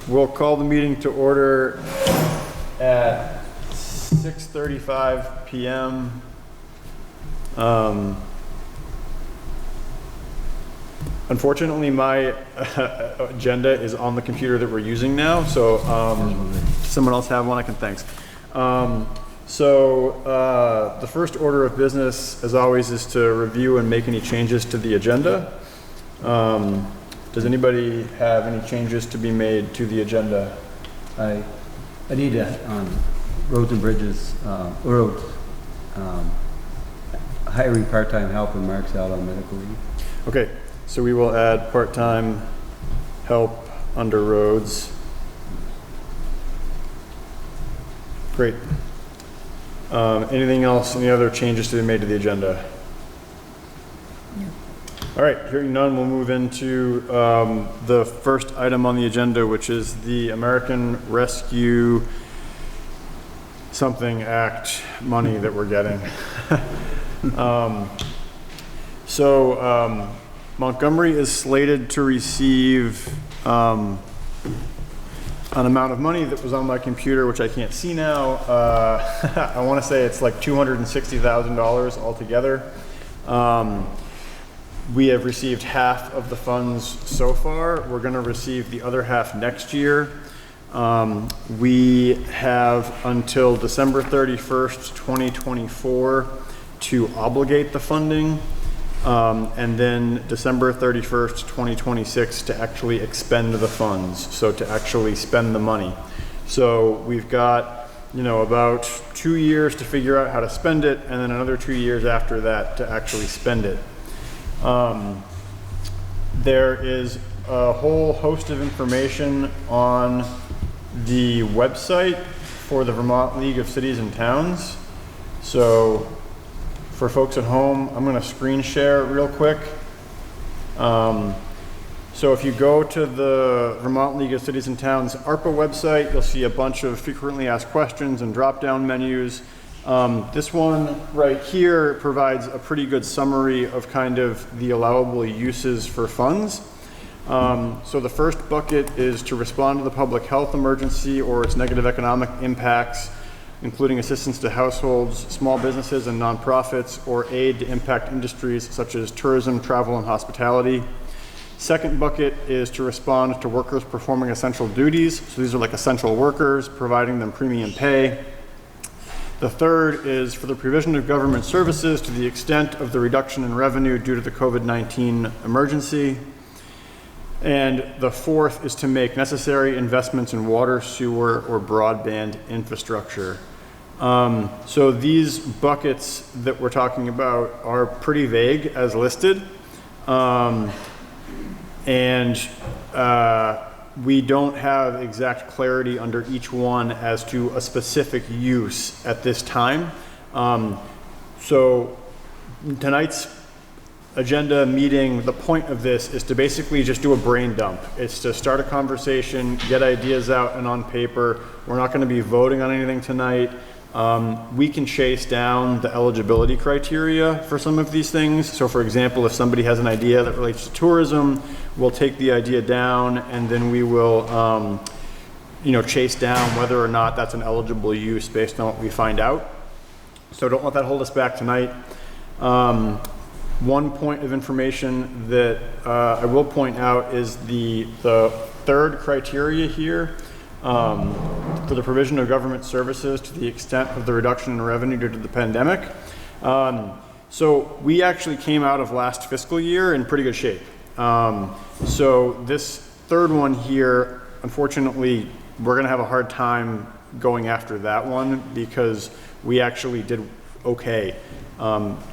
We'll call the meeting to order at 6:35 p.m. Unfortunately, my agenda is on the computer that we're using now, so someone else have one? I can, thanks. The first order of business, as always, is to review and make any changes to the agenda. Does anybody have any changes to be made to the agenda? I need roads and bridges, roads, hiring part-time help and Mark's out on medical leave. Okay, so we will add part-time help under roads. Great. Anything else, any other changes to be made to the agenda? All right, hearing none, we'll move into the first item on the agenda, which is the American Rescue Something Act money that we're getting. Montgomery is slated to receive an amount of money that was on my computer, which I can't see now. I want to say it's like $260,000 altogether. We have received half of the funds so far. We're going to receive the other half next year. We have until December 31st, 2024 to obligate the funding, and then December 31st, 2026 to actually expend the funds, so to actually spend the money. So we've got, about 2 years to figure out how to spend it, and then another 2 years after that to actually spend it. There is a whole host of information on the website for the Vermont League of Cities and Towns. So for folks at home, I'm going to screen share real quick. So if you go to the Vermont League of Cities and Towns ARPA website, you'll see a bunch of frequently asked questions and drop-down menus. This one right here provides a pretty good summary of kind of the allowable uses for funds. So the first bucket is to respond to the public health emergency or its negative economic impacts, including assistance to households, small businesses, and nonprofits, or aid to impact industries such as tourism, travel, and hospitality. Second bucket is to respond to workers performing essential duties. So these are like essential workers, providing them premium pay. The third is for the provision of government services to the extent of the reduction in revenue due to the COVID-19 emergency. And the fourth is to make necessary investments in water, sewer, or broadband infrastructure. So these buckets that we're talking about are pretty vague as listed. We don't have exact clarity under each one as to a specific use at this time. So tonight's agenda meeting, the point of this is to basically just do a brain dump. It's to start a conversation, get ideas out and on paper. We're not going to be voting on anything tonight. We can chase down the eligibility criteria for some of these things. So for example, if somebody has an idea that relates to tourism, we'll take the idea down and then we will chase down whether or not that's an eligible use based on what we find out. So don't let that hold us back tonight. One point of information that I will point out is the third criteria here. For the provision of government services to the extent of the reduction in revenue due to the pandemic. So we actually came out of last fiscal year in pretty good shape. So this third one here, unfortunately, we're going to have a hard time going after that one because we actually did okay.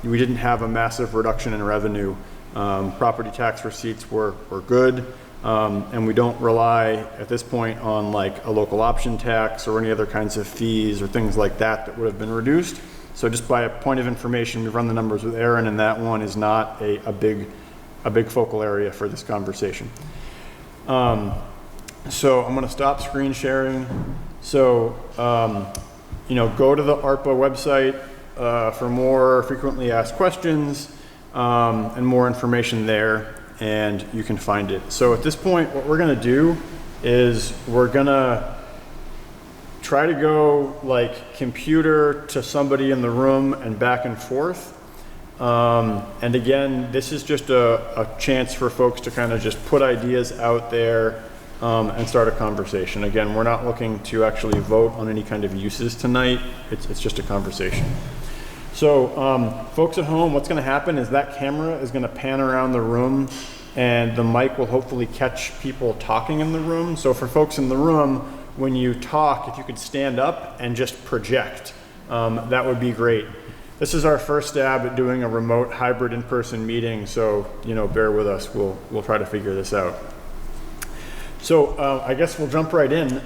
We didn't have a massive reduction in revenue. Property tax receipts were good. And we don't rely at this point on like a local option tax or any other kinds of fees or things like that that would have been reduced. So just by a point of information, we've run the numbers with Aaron, and that one is not a big focal area for this conversation. So I'm going to stop screen sharing. So go to the ARPA website for more frequently asked questions and more information there, and you can find it. So at this point, what we're going to do is we're gonna try to go like computer to somebody in the room and back and forth. And again, this is just a chance for folks to kind of just put ideas out there and start a conversation. Again, we're not looking to actually vote on any kind of uses tonight. It's just a conversation. So folks at home, what's going to happen is that camera is going to pan around the room and the mic will hopefully catch people talking in the room. So for folks in the room, when you talk, if you could stand up and just project, that would be great. This is our first stab at doing a remote hybrid in-person meeting, so bear with us. We'll try to figure this out. So I guess we'll jump right in.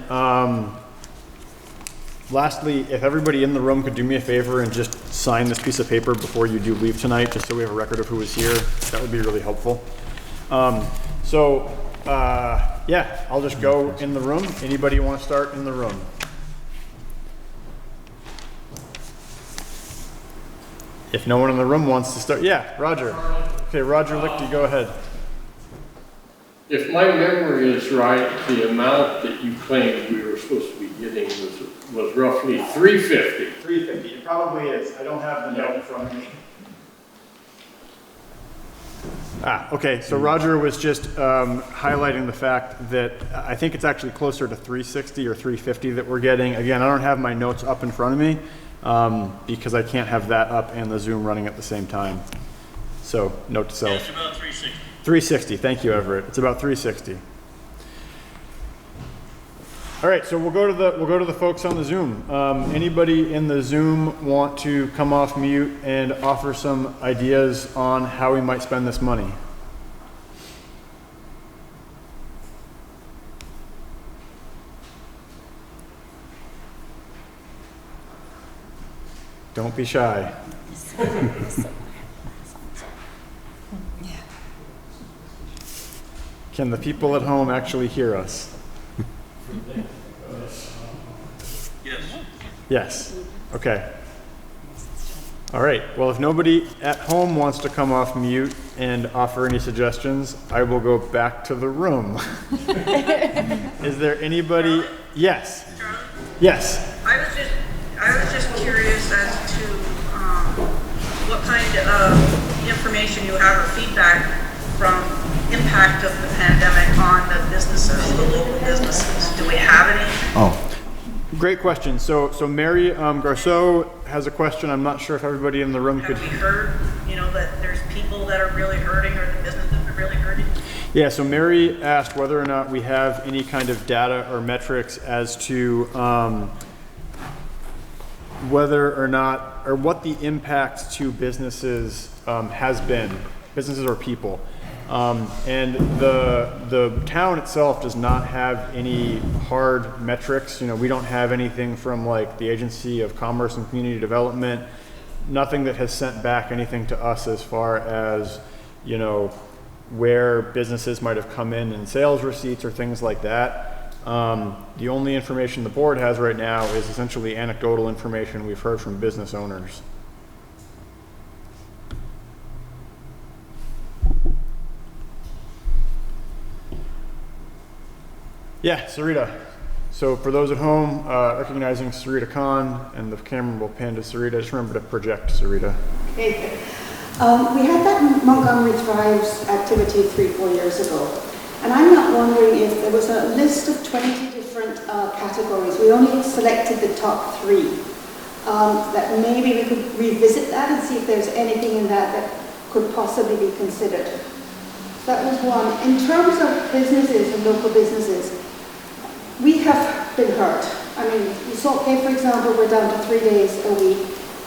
Lastly, if everybody in the room could do me a favor and just sign this piece of paper before you do leave tonight, just so we have a record of who was here, that would be really helpful. Yeah, I'll just go in the room. Anybody want to start in the room? If no one in the room wants to start, yeah, Roger. Okay, Roger Lichty, go ahead. If my memory is right, the amount that you claimed we were supposed to be getting was roughly $350. $350, it probably is. I don't have the note in front of me. Okay, so Roger was just highlighting the fact that I think it's actually closer to $360 or $350 that we're getting. Again, I don't have my notes up in front of me because I can't have that up and the Zoom running at the same time. So, note to self. Yeah, it's about 360. 360, thank you, Everett. It's about 360. All right, so we'll go to the folks on the Zoom. Anybody in the Zoom want to come off mute and offer some ideas on how we might spend this money? Don't be shy. Can the people at home actually hear us? Yes. Yes. Okay. All right. Well, if nobody at home wants to come off mute and offer any suggestions, I will go back to the room. Is there anybody? Yes. Charlie? Yes. I was just curious as to what kind of information you have or feedback from impact of the pandemic on the businesses, the local businesses. Do we have any? Oh, Great question. So Mary Garceau has a question. I'm not sure if everybody in the room could. Have we heard, that there's people that are really hurting or the businesses are really hurting? Yeah, so Mary asked whether or not we have any kind of data or metrics as to whether or not, or what the impact to businesses has been, businesses or people. And the town itself does not have any hard metrics. We don't have anything from like the Agency of Commerce and Community Development, nothing that has sent back anything to us as far as, where businesses might have come in sales receipts or things like that. The only information the board has right now is essentially anecdotal information we've heard from business owners. Yeah, Sarita. So for those at home, recognizing Sarita Khan, and the camera will pan to Sarita. Just remember to project, Sarita. Okay. We had that Montgomery Thrives activity 3-4 years ago. And I'm not wondering if there was a list of 20 different categories. We only selected the top 3. That maybe we could revisit that and see if there's anything in that could possibly be considered. That was one. In terms of businesses and local businesses, we have been hurt. I mean, for example, we're down to 3 days a week.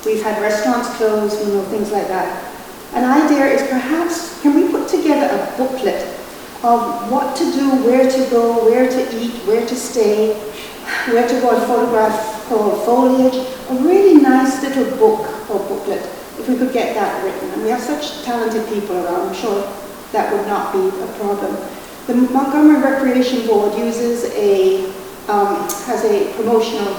We've had restaurants closed, things like that. An idea is perhaps, can we put together a booklet of what to do, where to go, where to eat, where to stay, where to go and photograph foliage, a really nice little book or booklet, if we could get that written. And we have such talented people around, I'm sure that would not be a problem. The Montgomery Recreation Board uses has a promotional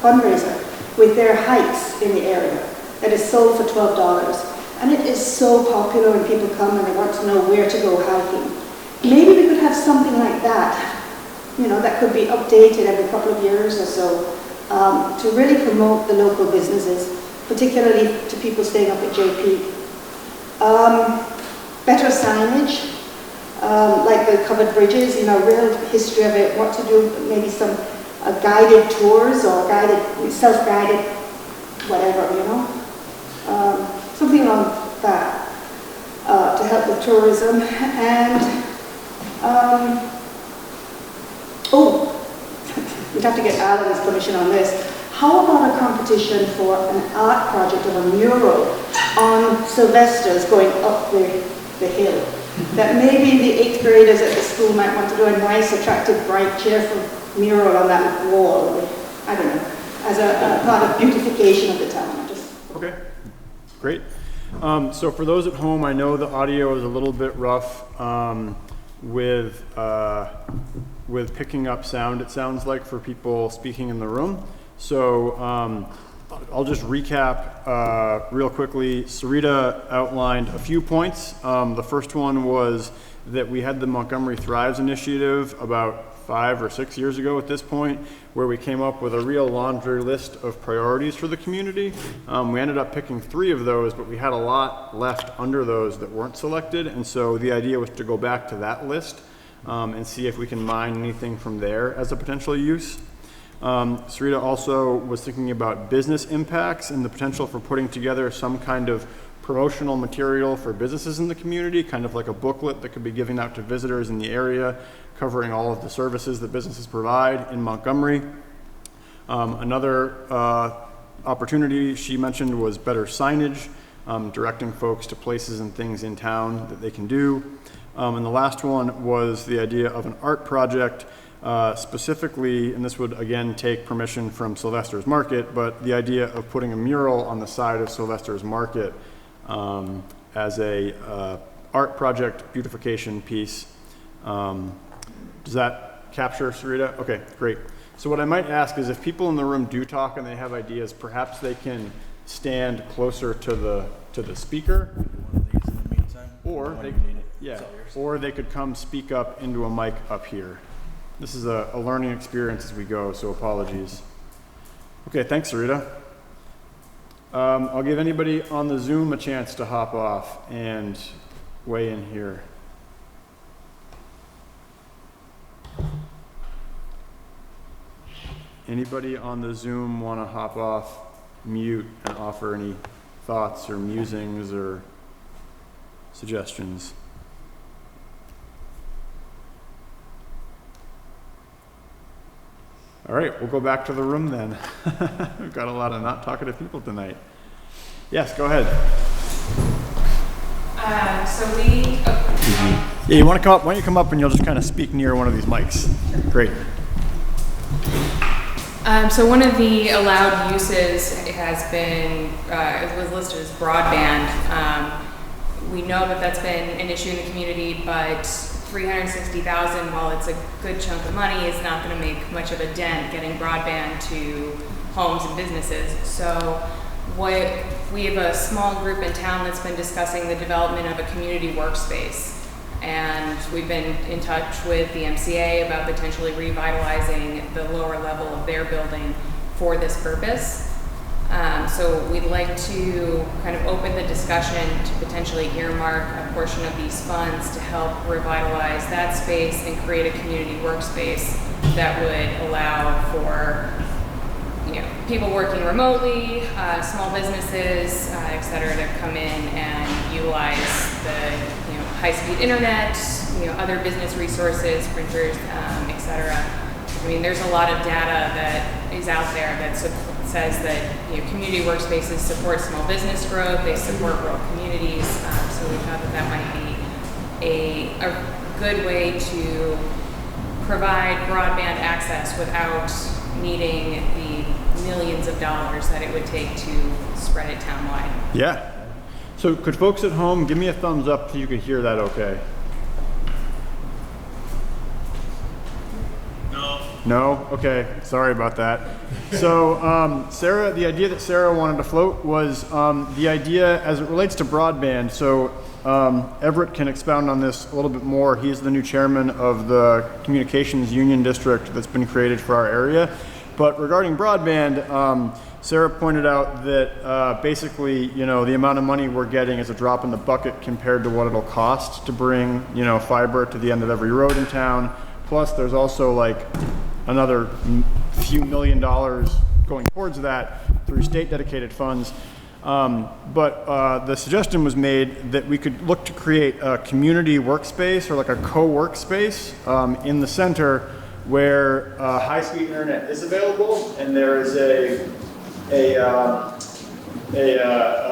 fundraiser with their hikes in the area that is sold for $12. And it is so popular when people come and they want to know where to go hiking. Maybe we could have something like that that could be updated every couple of years or so, to really promote the local businesses, particularly to people staying up at JP. Better signage, like the covered bridges, real history of it, what to do, maybe some guided tours or self-guided, whatever, something like that to help with tourism. And we'd have to get Alan's permission on this. How about a competition for an art project of a mural on Sylvester's going up the hill? That maybe the 8th graders at the school might want to do a nice, attractive, bright, cheerful mural on that wall. I don't know, as a part of beautification of the town. Okay, great. So for those at home, I know the audio is a little bit rough with picking up sound, it sounds like, for people speaking in the room. So I'll just recap real quickly. Sarita outlined a few points. The first one was that we had the Montgomery Thrives initiative about 5 or 6 years ago at this point, where we came up with a real laundry list of priorities for the community. We ended up picking 3 of those, but we had a lot left under those that weren't selected, and so the idea was to go back to that list and see if we can mine anything from there as a potential use. Sarita also was thinking about business impacts and the potential for putting together some kind of promotional material for businesses in the community, kind of like a booklet that could be given out to visitors in the area, covering all of the services that businesses provide in Montgomery. Another opportunity she mentioned was better signage, directing folks to places and things in town that they can do. And the last one was the idea of an art project, specifically, and this would again take permission from Sylvester's Market, but the idea of putting a mural on the side of Sylvester's Market as a art project beautification piece. Does that capture, Sarita? Okay, great. So what I might ask is if people in the room do talk and they have ideas, perhaps they can stand closer to the speaker, or they could come speak up into a mic up here. This is a learning experience as we go, so apologies. Okay, thanks, Sarita. I'll give anybody on the Zoom a chance to hop off and weigh in here. Anybody on the Zoom want to hop off mute and offer any thoughts or musings or suggestions? All right, we'll go back to the room then. We've got a lot of not talkative people tonight. Yes, go ahead. Yeah, you want to come up? Why don't you come up and you'll just kind of speak near one of these mics? Great. So one of the allowed uses has been, it was listed as broadband. We know that that's been an issue in the community, but $360,000, while it's a good chunk of money, is not going to make much of a dent getting broadband to homes and businesses. So we have a small group in town that's been discussing the development of a community workspace. And we've been in touch with the MCA about potentially revitalizing the lower level of their building for this purpose. So we'd like to kind of open the discussion to potentially earmark a portion of these funds to help revitalize that space and create a community workspace that would allow for people working remotely, small businesses, et cetera, to come in and utilize the high-speed internet, other business resources, printers, et cetera. I mean, there's a lot of data that is out there that says that community workspaces support small business growth, they support rural communities, so we thought that might be a good way to provide broadband access without needing the millions of dollars that it would take to spread it townwide. Yeah. So could folks at home give me a thumbs up so you could hear that okay? No? Okay, sorry about that. So Sarah, the idea that Sarah wanted to float was the idea as it relates to broadband. So Everett can expound on this a little bit more. He's the new chairman of the Communications Union District that's been created for our area. But regarding broadband, Sarah pointed out that basically, you know, the amount of money we're getting is a drop in the bucket compared to what it'll cost to bring, you know, fiber to the end of every road in town. Plus, there's also like another few $1 million going towards that through state dedicated funds. But the suggestion was made that we could look to create a community workspace or like a co-workspace in the center where high-speed internet is available, and there is a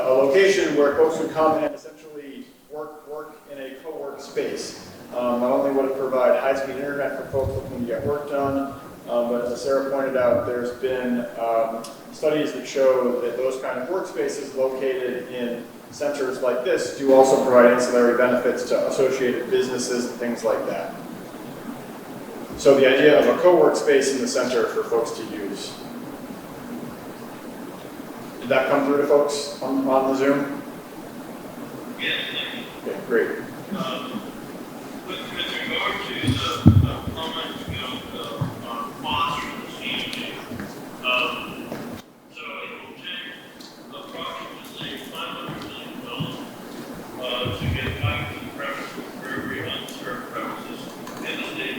location where folks would come and essentially work in a co-work space. Not only would it provide high-speed internet for folks looking to get work done, but as Sarah pointed out, there's been studies that show that those kind of workspaces located in centers like this do also provide ancillary benefits to associated businesses and things like that. So the idea of a co-work space in the center for folks to use. Did that come through to folks on the Zoom? Yes. Okay, great. With regard to the comment on cost for the CUD, so it will take approximately $500 million to get back to the premises for every unserved premises in the state.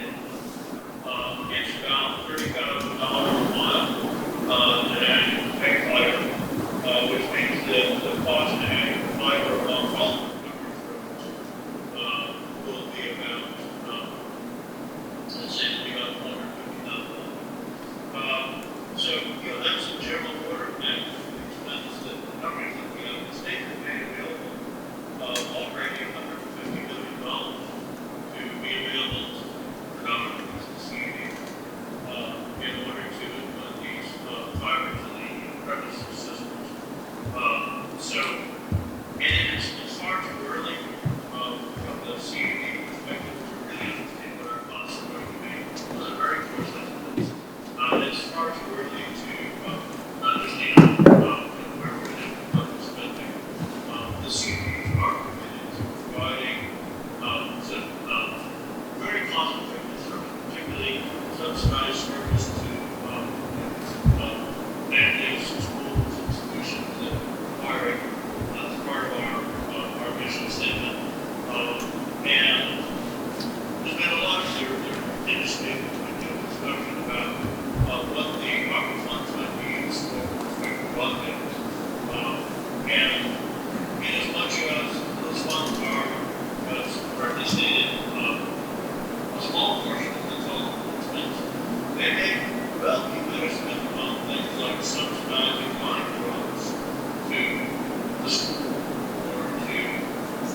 It's about $30,000 a mile to add fiber, which means that the cost to add fiber along all will be about, let's say, about $450,000. So, you know, that's a general order of magnitude expense that the numbers that we have in the state have made available, already $150 million to be available to government in order to put these fiber to the premises systems. So, and it's far too early from the CUD perspective to really understand what our costs are going to be. Those are very coarse estimates. It's far too early to understand where we're going to end up spending. The CUDs are committed to providing some very cost-effective service, particularly subsidized service to families, schools, institutions that require it. That's part of our mission statement. And there's been a lot of industry discussion about what the ARPA funds might be used for respect to broadband. And in as much as those funds are, as correctly stated, a small portion of the total expense, they may well be better spent on things like subsidizing line drugs to the school or to the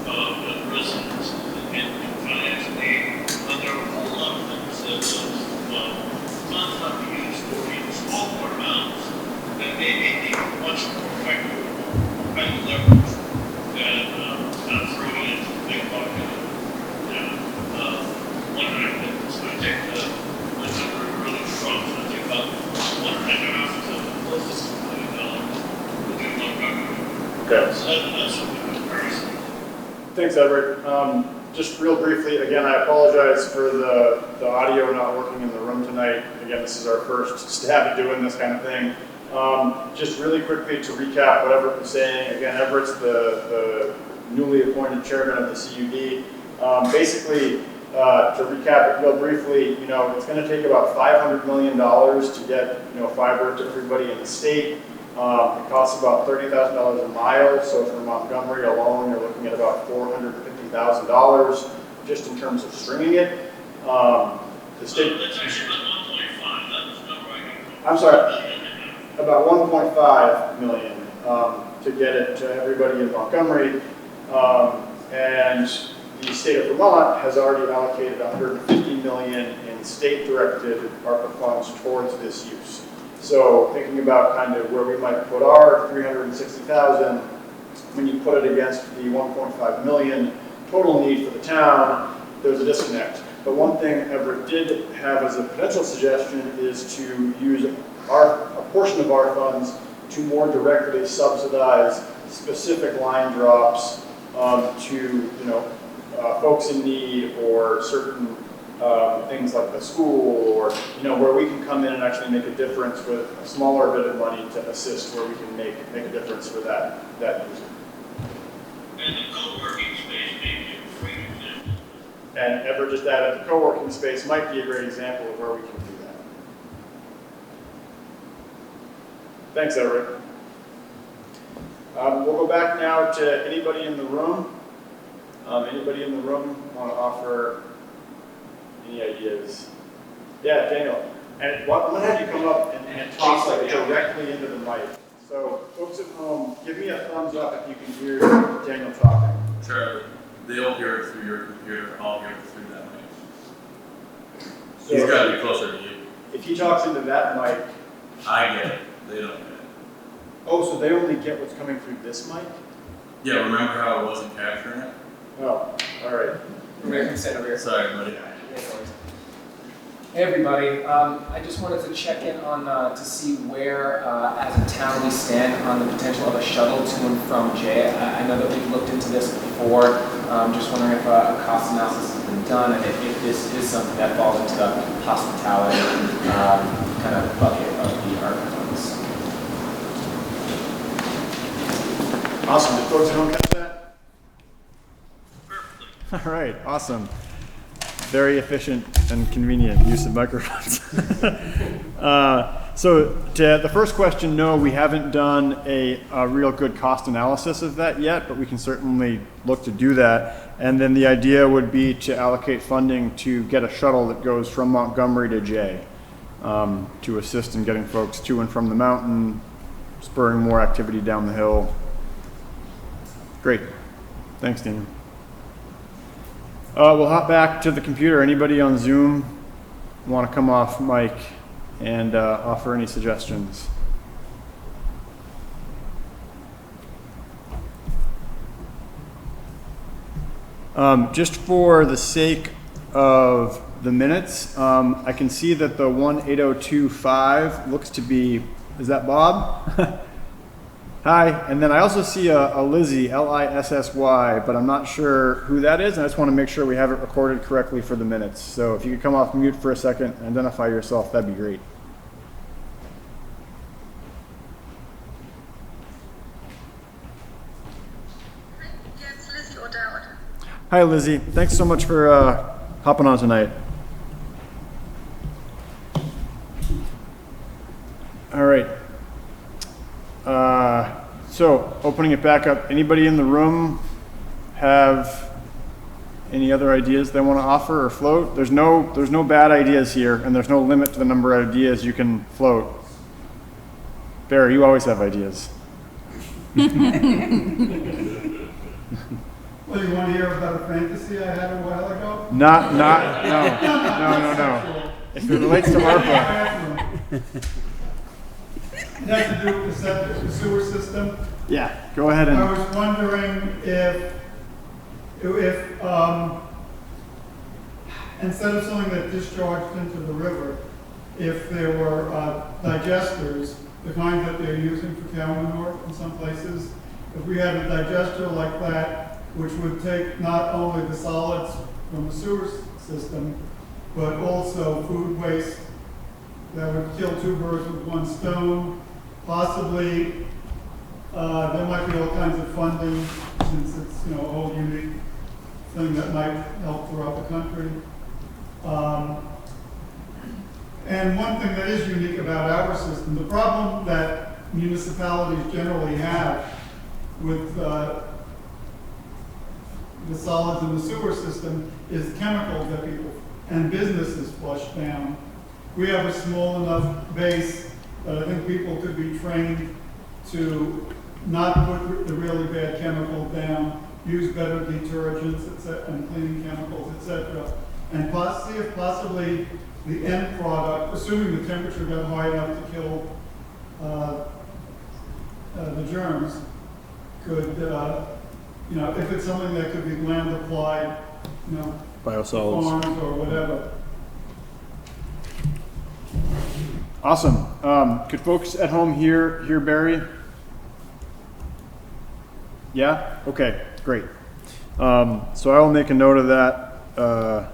residents and financial aid. But there are a whole lot of things that those funds might be used for in small amounts that may be much more effective kind of leverage than throwing in a big bucket of wondering that it's going to take the number really strong. It's going to take about $1.5 to close to $6 million to do Montgomery. Okay. So that's a good comparison. Thanks, Everett. Just real briefly, again, I apologize for the audio not working in the room tonight. Again, this is our first stab at doing this kind of thing. Just really quickly to recap what Everett was saying. Again, Everett's the newly appointed chairman of the CUD. Basically, to recap it real briefly, you know, it's going to take about $500 million to get, you know, fiber to everybody in the state. It costs about $30,000 a mile, so for Montgomery alone, you're looking at about $450,000 just in terms of stringing it. The state. That's actually about 1.5. That was not right. I'm sorry, about 1.5 million to get it to everybody in Montgomery, and the state of Vermont has already allocated $150 million in state-directed ARPA funds towards this use. So thinking about kind of where we might put our $360,000, when you put it against the 1.5 million total need for the town, there's a disconnect. But one thing Everett did have as a potential suggestion is to use a portion of our funds to more directly subsidize specific line drops to, you know, folks in need or certain things like the school, or, you know, where we can come in and actually make a difference with a smaller bit of money to assist where we can make a difference for that user. And the co-working space may be a great example. And Ever just added the co-working space might be a great example of where we can do that. Thanks, Everett. We'll go back now to anybody in the room. Anybody in the room want to offer any ideas? Yeah, Daniel. And I'm going to have you come up and talk like directly into the mic. So folks at home, give me a thumbs up if you can hear Daniel talking. Sure. They'll hear it through your computer. I'll hear it through that mic. So He's got to be closer to you. if he talks into that mic, I get it. They don't get it. oh, so they only get what's coming through this mic? Yeah, remember how I wasn't capturing it? Oh, all right. American Stand over here. Sorry, buddy. Hey everybody, I just wanted to check in on to see where, as a town, we stand on the potential of a shuttle to and from Jay. I know that we've looked into this before. Just wondering if a cost analysis has been done, and if this is something that falls into the hospitality kind of bucket of the ARC funds. Awesome. Did folks at home catch that? Perfectly. All right. Awesome. Very efficient and convenient use of microphones. So to the first question, no, we haven't done a real good cost analysis of that yet, but we can certainly look to do that. And then the idea would be to allocate funding to get a shuttle that goes from Montgomery to Jay, to assist in getting folks to and from the mountain, spurring more activity down the hill. Great. Thanks, Daniel. We'll hop back to the computer. Anybody on Zoom want to come off mic and offer any suggestions? Just for the sake of the minutes, I can see that the 18025 looks to be, is that Bob? Hi, and then I also see a Lizzie, L-I-S-S-Y, but I'm not sure who that is, and I just want to make sure we have it recorded correctly for the minutes. So if you could come off mute for a second and identify yourself, that'd be great. Yeah, it's Lizzie O'Dowd. Hi, Lizzie. Thanks so much for hopping on tonight. All right. So opening it back up, anybody in the room have any other ideas they want to offer or float? There's no bad ideas here, and there's no limit to the number of ideas you can float. Barry, you always have ideas. Well, you want to hear about a fantasy I had a while ago? No. If it relates to ARPA. It has to do with the septic, the sewer system. Yeah, go ahead I and, was wondering if instead of something that discharged into the river, if there were digesters, the kind that they're using for cow manure in some places, if we had a digester like that, which would take not only the solids from the sewer system, but also food waste, that would kill two birds with one stone. Possibly, there might be all kinds of funding, since it's, you know, a whole unique thing that might help throughout the country. And one thing that is unique about our system, the problem that municipalities generally have with the solids in the sewer system is chemicals that people and businesses flush down. We have a small enough base that I think people could be trained to not put the really bad chemicals down, use better detergents and cleaning chemicals, etc. And see if possibly the end product, assuming the temperature got high enough to kill the germs, could, you know, if it's something that could be land applied, you know, biosolids. farms or whatever. Awesome. Could folks at home hear Barry? Yeah? Okay, great. So I will make a note of that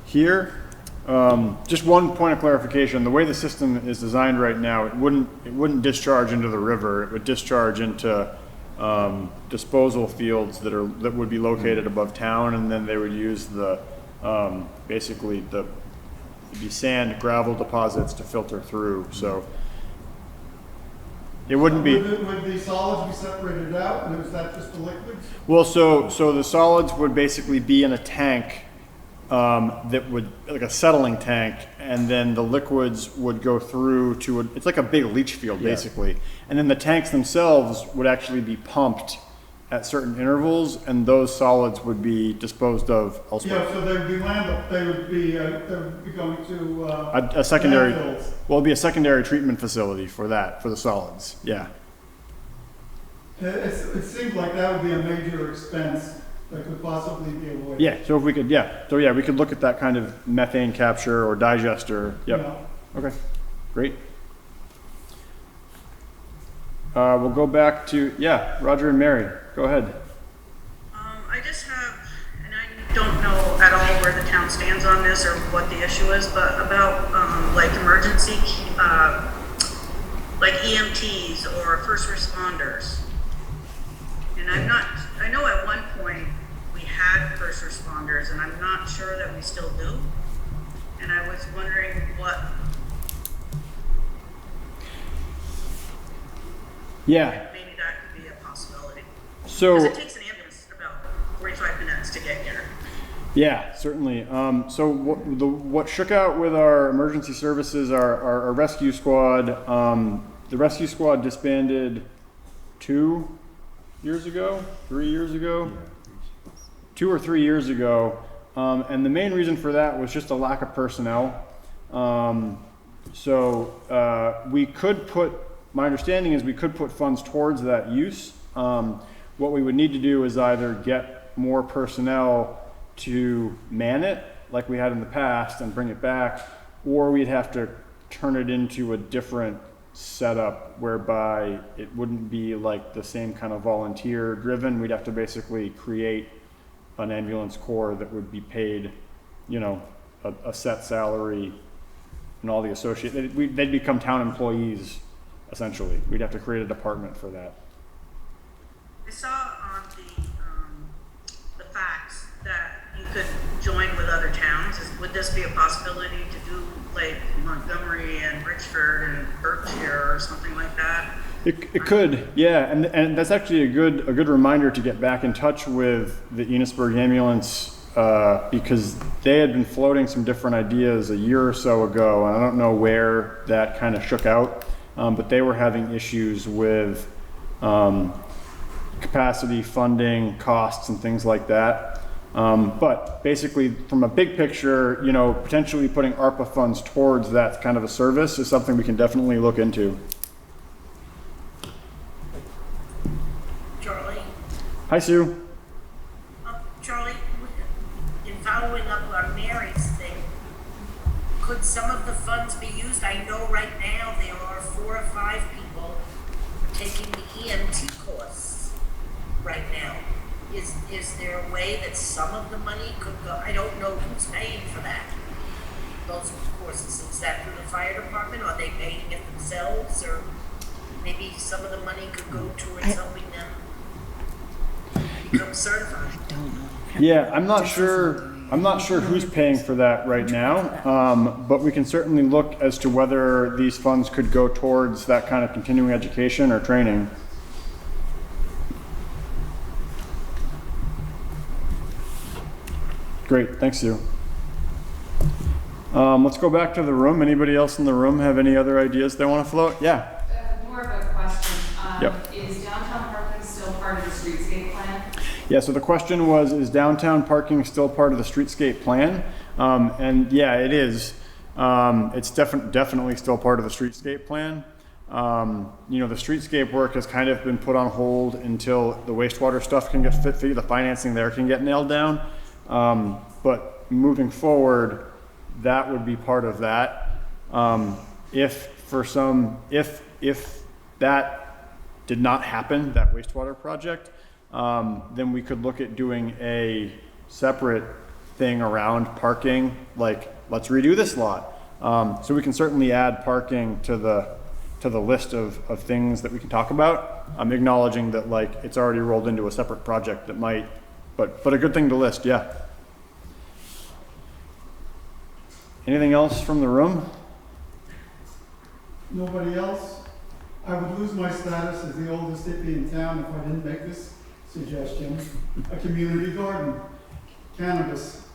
here. Just one point of clarification, the way the system is designed right now, it wouldn't discharge into the river, it would discharge into disposal fields that would be located above town, and then they would use the, basically it'd be sand, gravel deposits to filter through, so it wouldn't be. Would the solids be separated out, and is that just the liquids? Well, so the solids would basically be in a tank that would, like a settling tank, and then the liquids would go through to it's like a big leach field, basically. And then the tanks themselves would actually be pumped at certain intervals, and those solids would be disposed of elsewhere. Yeah, so they would be they would be going to A secondary, landfills. well, it'd be a secondary treatment facility for that, for the solids, yeah. It seems like that would be a major expense that could possibly be avoided. Yeah, so if we could, we could look at that kind of methane capture or digester, yep. Okay, great. We'll go back to, Roger and Mary, go ahead. I just have, and I don't know at all where the town stands on this or what the issue is, but about like emergency, like EMTs or first responders. And I know at one point we had first responders, and I'm not sure that we still do. And I was wondering what. Yeah. Maybe that could be a possibility. So. Because it takes an ambulance about 45 minutes to get here. Yeah, certainly. So what shook out with our emergency services, our rescue squad, the rescue squad disbanded 2 years ago, 3 years ago, 2 or 3 years ago. And the main reason for that was just a lack of personnel. We could put, my understanding is we could put funds towards that use. What we would need to do is either get more personnel to man it like we had in the past and bring it back, or we'd have to turn it into a different setup whereby it wouldn't be like the same kind of volunteer driven. We'd have to basically create an ambulance corps that would be paid, a set salary and all the associated, they'd become town employees essentially. We'd have to create a department for that. I saw on the facts that you could join with other towns. Would this be a possibility to do like Montgomery and Richford and Berkshire or something like that? It could, yeah, and that's actually a good reminder to get back in touch with the Enosburg ambulance because they had been floating some different ideas a year or so ago, and I don't know where that kind of shook out, but they were having issues with capacity, funding, costs, and things like that. But basically, from a big picture, potentially putting ARPA funds towards that kind of a service is something we can definitely look into. Charlie? Hi, Sue. Charlie, in following up on Mary's thing, could some of the funds be used? I know right now there are 4 or 5 people taking the EMT course right now. Is there a way that some of the money could go? I don't know who's paying for that. Those courses, is that through the fire department? Are they paying it themselves, or maybe some of the money could go towards helping them become certified? I don't know. Yeah, I'm not sure who's paying for that right now, but we can certainly look as to whether these funds could go towards that kind of continuing education or training. Great, thanks, Sue. Let's go back to the room. Anybody else in the room have any other ideas they want to float? Yeah. More of a question. Yep. Is downtown parking still part of the streetscape plan? Yeah, so the question was, is downtown parking still part of the streetscape plan? And yeah, it is. It's definitely still part of the streetscape plan. The streetscape work has kind of been put on hold until the wastewater stuff can get fit through, the financing there can get nailed down. But moving forward, that would be part of that. If that did not happen, that wastewater project, then we could look at doing a separate thing around parking, like, let's redo this lot. So we can certainly add parking to the list of things that we can talk about. I'm acknowledging that, like, it's already rolled into a separate project that might, but a good thing to list, yeah. Anything else from the room? Nobody else? I would lose my status as the oldest hippie in town if I didn't make this suggestion. A community garden, cannabis.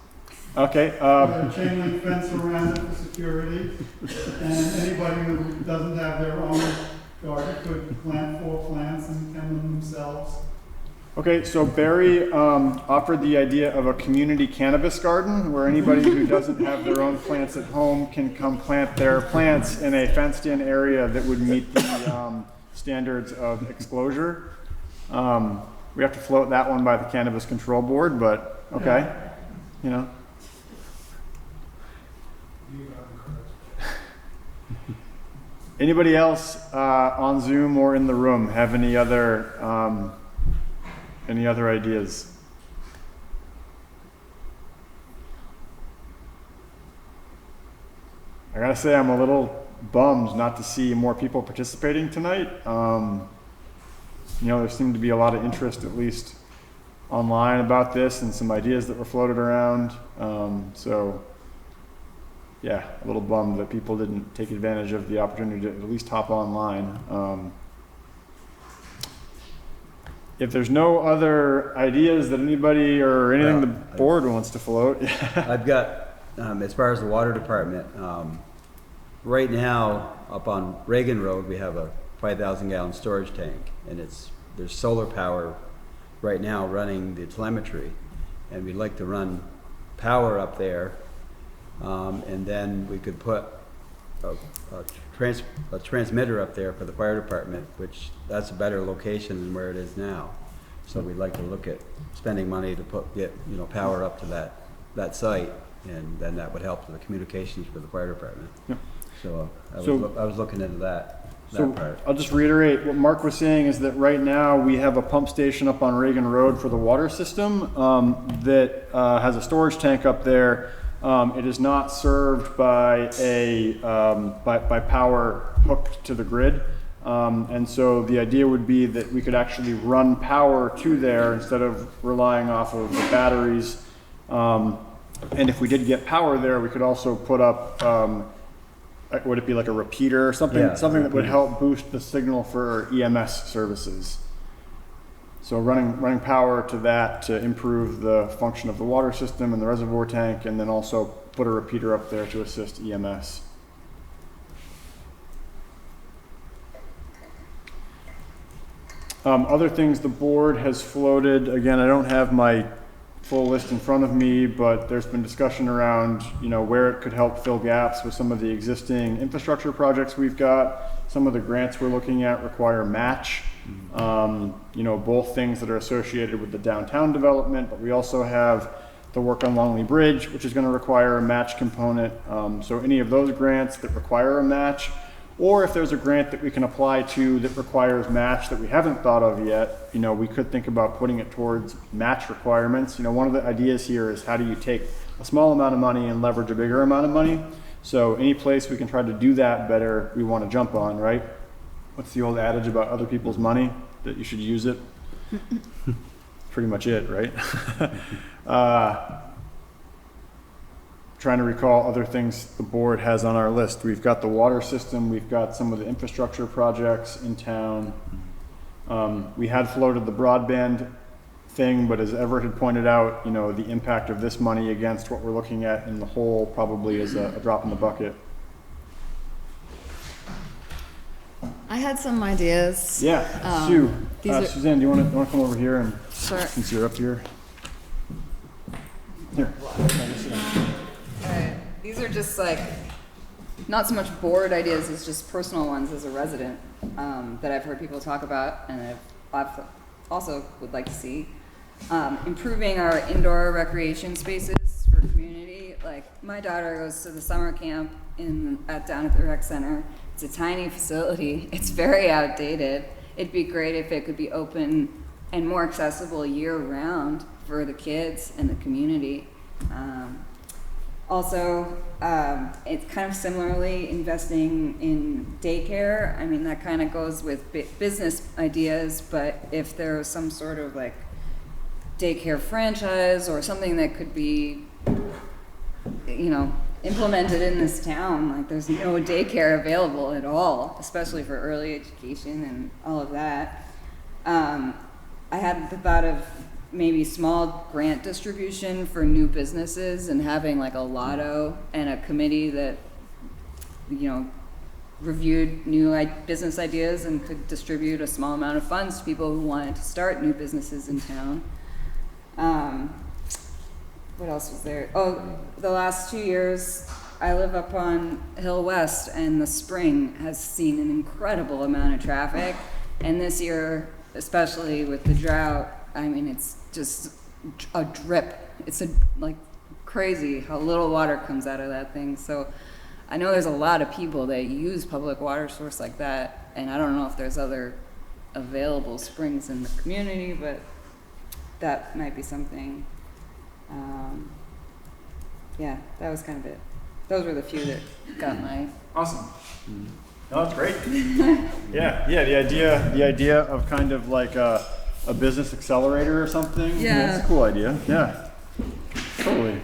Okay, With a chain link fence around it for security. And anybody who doesn't have their own garden could plant 4 plants and tend them themselves. okay, so Barry offered the idea of a community cannabis garden where anybody who doesn't have their own plants at home can come plant their plants in a fenced-in area that would meet the standards of exposure. We have to float that one by the Cannabis Control Board, but okay, you know. Anybody else on Zoom or in the room have any other ideas? I gotta say, I'm a little bummed not to see more people participating tonight. You know, there seemed to be a lot of interest, at least online, about this, and some ideas that were floated around. So, yeah, a little bummed that people didn't take advantage of the opportunity to at least hop online. If there's no other ideas that anybody or anything the board wants to float. I've got, as far as the water department, right now up on Reagan Road, we have a 5,000 gallon storage tank, and there's solar power right now running the telemetry, and we'd like to run power up there, and then we could put a transmitter up there for the fire department, which that's a better location than where it is now. So we'd like to look at spending money to get power up to that site, and then that would help with the communications for the fire department. Yep. So I was looking into that part. I'll just reiterate what Mark was saying is that right now we have a pump station up on Reagan Road for the water system that has a storage tank up there. It is not served by by power hooked to the grid. And so the idea would be that we could actually run power to there instead of relying off of the batteries. And if we did get power there, we could also put up, would it be like a repeater or something? Yeah, something that would help boost the signal for EMS services. So running power to that to improve the function of the water system and the reservoir tank, and then also put a repeater up there to assist EMS. Other things the board has floated, again, I don't have my full list in front of me, but there's been discussion around, where it could help fill gaps with some of the existing infrastructure projects we've got. Some of the grants we're looking at require match. Both things that are associated with the downtown development, but we also have the work on Longley Bridge, which is going to require a match component. So any of those grants that require a match, or if there's a grant that we can apply to that requires match that we haven't thought of yet, we could think about putting it towards match requirements. One of the ideas here is how do you take a small amount of money and leverage a bigger amount of money? So any place we can try to do that better, we want to jump on, right? What's the old adage about other people's money? That you should use it? Pretty much it, right? Trying to recall other things the board has on our list. We've got the water system, we've got some of the infrastructure projects in town. We had floated the broadband thing, but as Everett had pointed out, the impact of this money against what we're looking at in the whole probably is a drop in the bucket. I had some ideas. Yeah, Sue. Suzanne, do you want to come over here and Sure. since you're up here? Here. Alright, these are just like, not so much board ideas as just personal ones as a resident that I've heard people talk about, and I've also would like to see. Improving our indoor recreation spaces for community. Like, my daughter goes to the summer camp down at the rec center. It's a tiny facility. It's very outdated. It'd be great if it could be open and more accessible year round for the kids and the community. Also, it's kind of similarly investing in daycare. I mean, that kind of goes with business ideas, but if there was some sort of like daycare franchise or something that could be, you know, implemented in this town, like there's no daycare available at all, especially for early education and all of that. I had the thought of maybe small grant distribution for new businesses and having like a lotto and a committee that, you know, reviewed new business ideas and could distribute a small amount of funds to people who wanted to start new businesses in town. What else was there? Oh, the last 2 years, I live up on Hill West, and the spring has seen an incredible amount of traffic. And this year, especially with the drought, I mean, it's just a drip. It's like crazy how little water comes out of that thing. So I know there's a lot of people that use public water source like that, and I don't know if there's other available springs in the community, but that might be something. Yeah, that was kind of it. Those were the few that got my. Awesome. No, that's great. Yeah, the idea of kind of like a business accelerator or something. Yeah. That's a cool idea. Yeah, totally.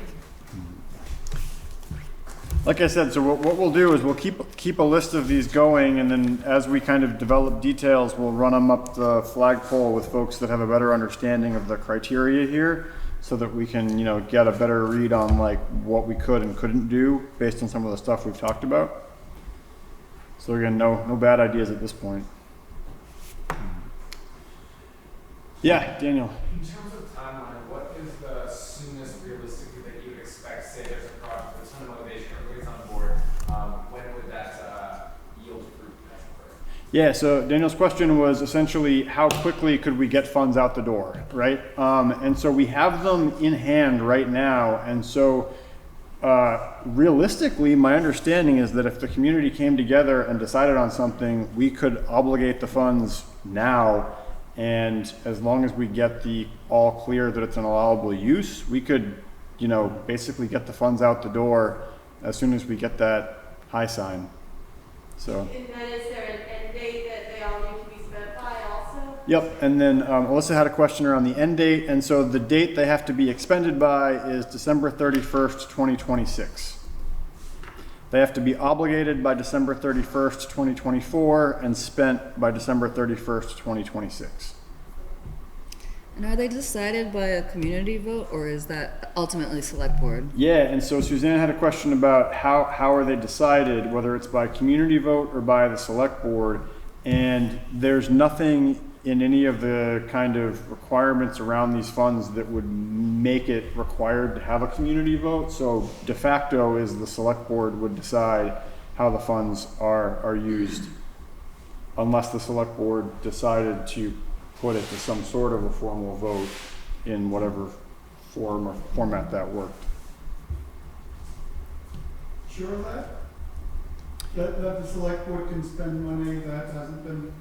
Like I said, so what we'll do is we'll keep a list of these going, and then as we kind of develop details, we'll run them up the flagpole with folks that have a better understanding of the criteria here, so that we can, you know, get a better read on like what we could and couldn't do based on some of the stuff we've talked about. So again, no bad ideas at this point. Yeah, Daniel. In terms of timeline, what is the soonest realistically that you would expect, say there's a project with a ton of motivation, everybody's on board, when would that yield fruit, as it were? Yeah, so Daniel's question was essentially how quickly could we get funds out the door, right? And so we have them in hand right now, and so realistically, my understanding is that if the community came together and decided on something, we could obligate the funds now, and as long as we get the all clear that it's an allowable use, we could, you know, basically get the funds out the door as soon as we get that high sign. So. And then is there an end date that they all need to be spent by also? Yep, and then Alyssa had a question around the end date, and so the date they have to be expended by is December 31st, 2026. They have to be obligated by December 31st, 2024, and spent by December 31st, 2026. And are they decided by a community vote, or is that ultimately select board? Yeah, and so Suzanne had a question about how are they decided, whether it's by community vote or by the select board, and there's nothing in any of the kind of requirements around these funds that would make it required to have a community vote. So de facto is the select board would decide how the funds are used, unless the select board decided to put it to some sort of a formal vote in whatever form or format that worked. Sure of that? That the select board can spend money that hasn't been.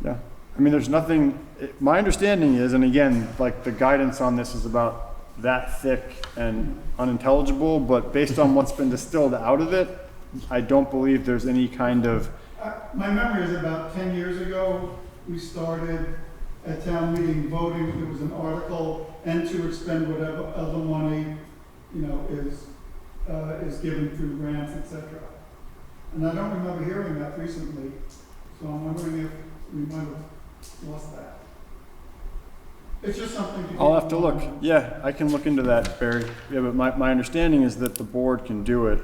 Yeah. I mean, there's nothing, my understanding is, and again, like the guidance on this is about that thick and unintelligible, but based on what's been distilled out of it, I don't believe there's any kind of. My memory is about 10 years ago, we started at town meeting voting, there was an article, and to expend whatever other money, you know, is given through grants, etc. And I don't remember hearing that recently, so I'm wondering if we might have lost that. It's just something to. I'll have to look. Yeah, I can look into that, Barry. Yeah, but my understanding is that the board can do it.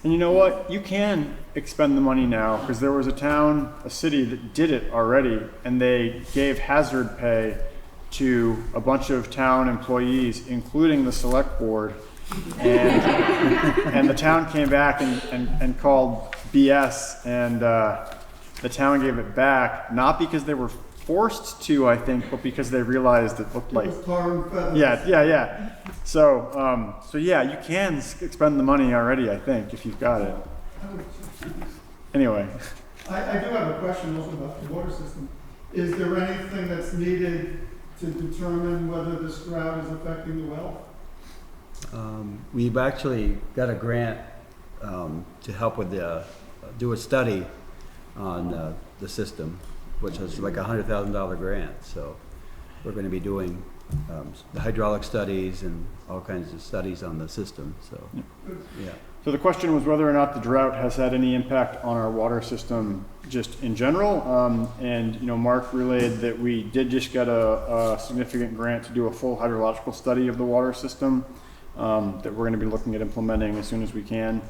And you know what? You can expend the money now, because there was a city that did it already, and they gave hazard pay to a bunch of town employees, including the select board. And the town came back and called BS, and the town gave it back, not because they were forced to, I think, but because they realized it looked like. Yeah. So yeah, you can expend the money already, I think, if you've got it. Anyway. I do have a question also about the water system. Is there anything that's needed to determine whether this drought is affecting the well? We've actually got a grant to help with do a study on the system, which is like a $100,000 grant. So we're going to be doing the hydraulic studies and all kinds of studies on the system. So, yeah. So the question was whether or not the drought has had any impact on our water system just in general. And, you know, Mark relayed that we did just get a significant grant to do a full hydrological study of the water system that we're going to be looking at implementing as soon as we can.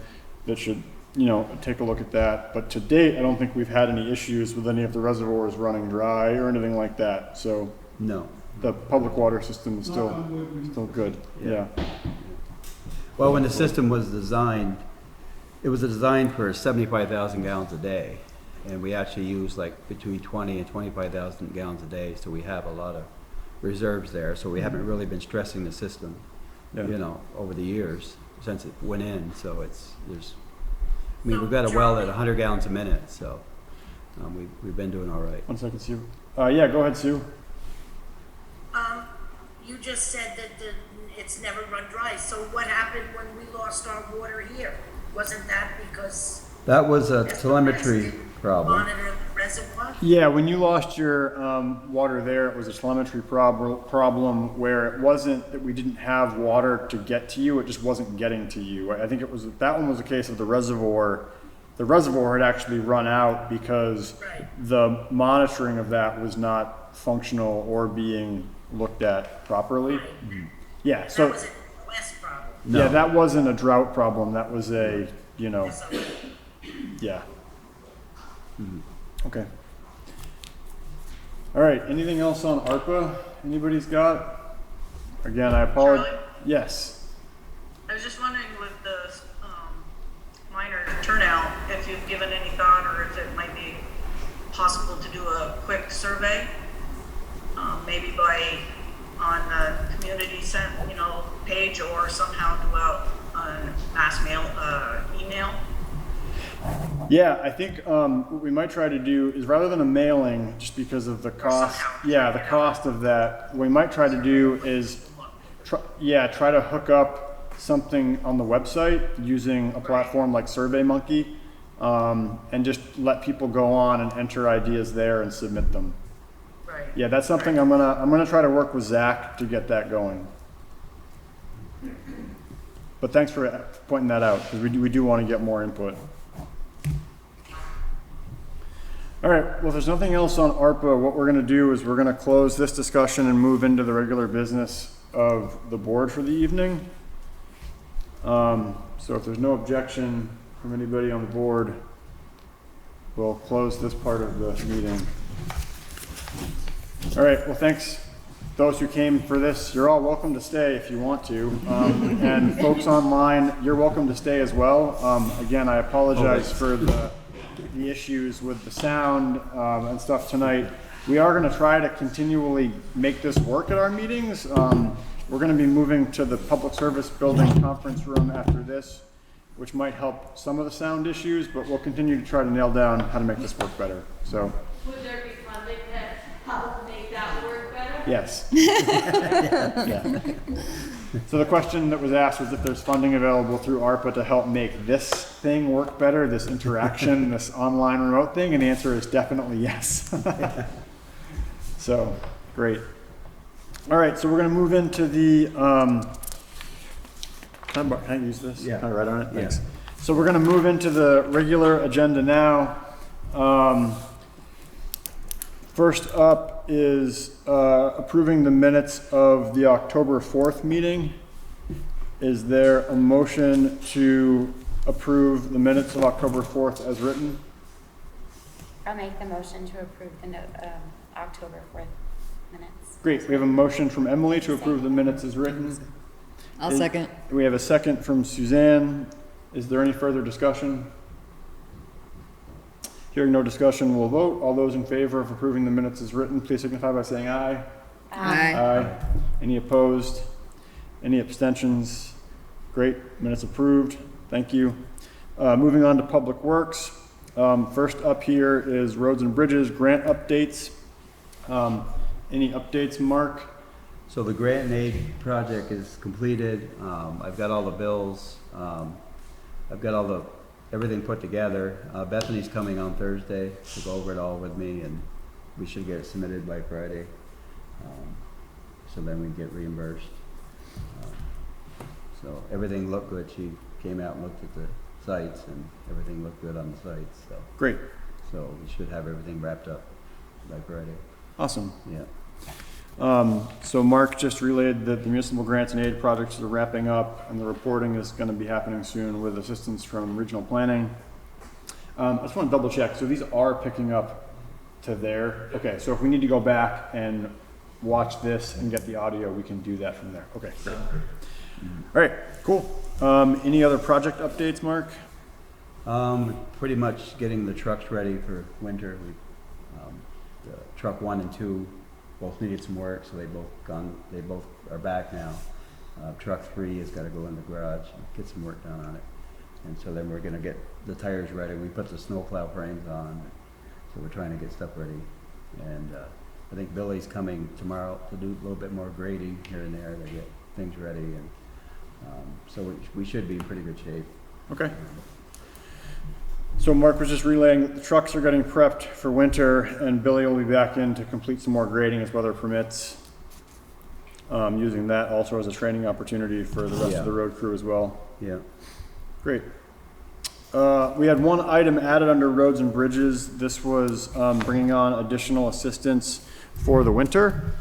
That should, you know, take a look at that. But to date, I don't think we've had any issues with any of the reservoirs running dry or anything like that. So No. the public water system is still good. Yeah. Well, when the system was designed, it was designed for 75,000 gallons a day. And we actually use like between 20 and 25,000 gallons a day. So we have a lot of reserves there. So we haven't really been stressing the system, you know, over the years since it went in. So we've got a well at 100 gallons a minute. So we've been doing all right. 1 second, Sue. Yeah, go ahead, Sue. You just said that it's never run dry. So what happened when we lost our water here? Wasn't that because That was a telemetry problem. monitor the reservoir? Yeah, when you lost your water there, it was a telemetry problem where it wasn't that we didn't have water to get to you, it just wasn't getting to you. I think that one was a case of the reservoir. The reservoir had actually run out because the monitoring of that was not functional or being looked at properly. Yeah, so That was a West problem. yeah, that wasn't a drought problem. That was a, you know, yeah. Okay. All right. Anything else on ARPA? Anybody's got? Again, I apologize. Charlie? Yes. I was just wondering with the minor turnout, if you've given any thought or if it might be possible to do a quick survey, maybe on the community page or somehow go out on mass mail, email. Yeah, I think what we might try to do is rather than a mailing, just because of the cost, the cost of that, what we might try to do is try to hook up something on the website using a platform like SurveyMonkey, and just let people go on and enter ideas there and submit them. Right. Yeah, that's something I'm gonna try to work with Zach to get that going. But thanks for pointing that out, because we do want to get more input. All right, well, if there's nothing else on ARPA, what we're gonna do is we're gonna close this discussion and move into the regular business of the board for the evening. So if there's no objection from anybody on the board, we'll close this part of the meeting. All right, well, thanks those who came for this. You're all welcome to stay if you want to. And folks online, you're welcome to stay as well. Again, I apologize for the issues with the sound and stuff tonight. We are going to try to continually make this work at our meetings. We're going to be moving to the public service building conference room after this, which might help some of the sound issues, but we'll continue to try to nail down how to make this work better. So. Would there be funding that help make that work better? Yes. Yeah. So the question that was asked was if there's funding available through ARPA to help make this thing work better, this interaction, this online remote thing, and the answer is definitely yes. So, great. All right, so we're going to move into the, can I use this? Yeah. Can I write on it? Thanks. So we're going to move into the regular agenda now. First up is approving the minutes of the October 4th meeting. Is there a motion to approve the minutes of October 4th as written? I'll make the motion to approve the October 4th minutes. Great, we have a motion from Emily to approve the minutes as written. I'll second. We have a second from Suzanne. Is there any further discussion? Hearing no discussion, we'll vote. All those in favor of approving the minutes as written, please signify by saying aye. Aye. Aye. Any opposed? Any abstentions? Great, minutes approved. Thank you. Moving on to Public Works. First up here is Roads and Bridges grant updates. Any updates, Mark? So the grant and aid project is completed. I've got all the bills. I've got everything put together. Bethany's coming on Thursday to go over it all with me, and we should get it submitted by Friday. So then we get reimbursed. So everything looked good. She came out and looked at the sites, and everything looked good on the sites. So Great. So we should have everything wrapped up by Friday. Awesome. Yeah. So Mark just relayed that the municipal grants and aid projects are wrapping up, and the reporting is going to be happening soon with assistance from regional planning. I just want to double check. So these are picking up to there. Okay. So if we need to go back and watch this and get the audio, we can do that from there. Okay. Great. All right. Cool. Any other project updates, Mark? Pretty much getting the trucks ready for winter. The truck 1 and 2 both needed some work, so they both are back now. Truck 3 has got to go in the garage and get some work done on it. And so then we're going to get the tires ready. We put the snowplow frames on, so we're trying to get stuff ready. And I think Billy's coming tomorrow to do a little bit more grading here and there to get things ready. And so we should be in pretty good shape. Okay. So Mark was just relaying that the trucks are getting prepped for winter, and Billy will be back in to complete some more grading as weather permits. Using that also as a training opportunity for the rest of the road crew as well. Yeah. Great. We had one item added under roads and bridges. This was bringing on additional assistance for the winter.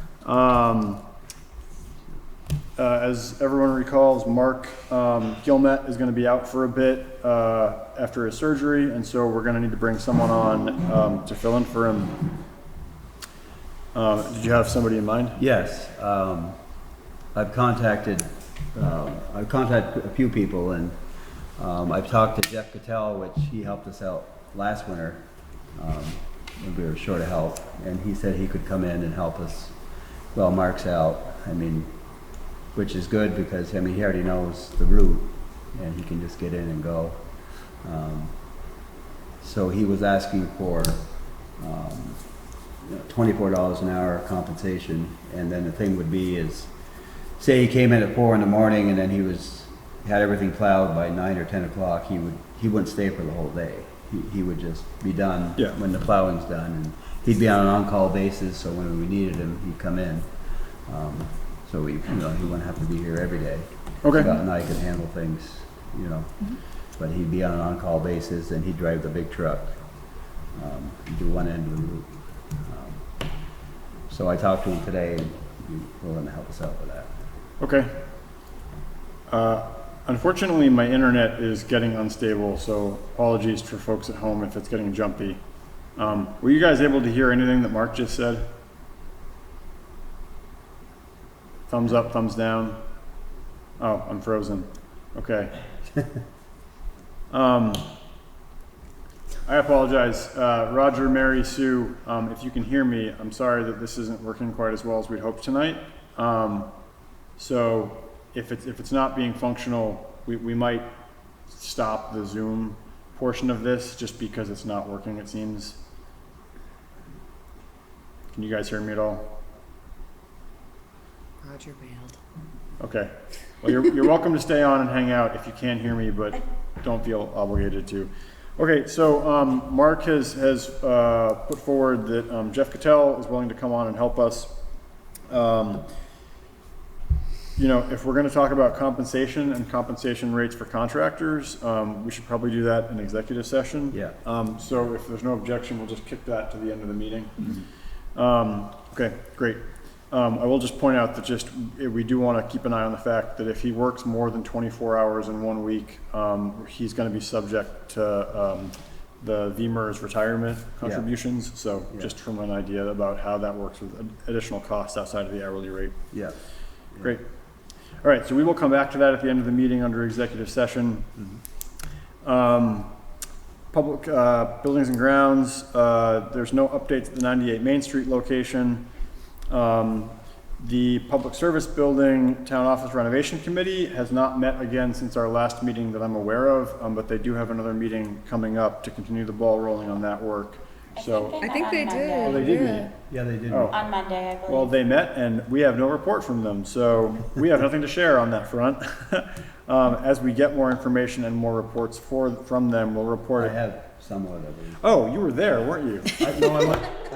As everyone recalls, Mark Gilmet is going to be out for a bit after his surgery, and so we're going to need to bring someone on to fill in for him. Did you have somebody in mind? Yes. I've contacted a few people, and I've talked to Jeff Cattell, which he helped us out last winter when we were short of help, and he said he could come in and help us while Mark's out. I mean, which is good because, I mean, he already knows the route and he can just get in and go. So he was asking for $24 an hour compensation, and then the thing would be is, say he came in at 4 in the morning and then he had everything plowed by 9 or 10 o'clock, he wouldn't stay for the whole day. He would just be done when the plowing's done, and he'd be on an on-call basis, so when we needed him, he'd come in. So he wouldn't have to be here every day. Okay. Scott and I could handle things, but he'd be on an on-call basis, and he'd drive the big truck, do one end of the route. So I talked to him today, and he's willing to help us out with that. Okay. Unfortunately, my internet is getting unstable, so apologies for folks at home if it's getting jumpy. Were you guys able to hear anything that Mark just said? Thumbs up, thumbs down. Oh, I'm frozen. Okay. I apologize. Roger, Mary, Sue, if you can hear me, I'm sorry that this isn't working quite as well as we'd hoped tonight. So if it's not being functional, we might stop the Zoom portion of this just because it's not working, it seems. Can you guys hear me at all? Roger bailed. Okay. Well, you're welcome to stay on and hang out if you can't hear me, but don't feel obligated to. Okay, so Mark has put forward that Jeff Cattell is willing to come on and help us. If we're going to talk about compensation and compensation rates for contractors, we should probably do that in executive session. Yeah. So if there's no objection, we'll just kick that to the end of the meeting. Okay, great. I will just point out that we do want to keep an eye on the fact that if he works more than 24 hours in 1 week, he's going to be subject to the VMERS retirement contributions. So just from an idea about how that works with additional costs outside of the hourly rate. Yeah. Great. All right, so we will come back to that at the end of the meeting under executive session. Public buildings and grounds, there's no updates at the 98 Main Street location. The Public Service Building Town Office Renovation Committee has not met again since our last meeting that I'm aware of, but they do have another meeting coming up to continue the ball rolling on that work. So, I think they oh, did. they did yeah. meet. Yeah, they did. Oh. On Monday, I believe. Well, they met and we have no report from them, so we have nothing to share on that front. As we get more information and more reports from them, we'll report I it. have somewhat of it. Oh, you were there, weren't you? No, I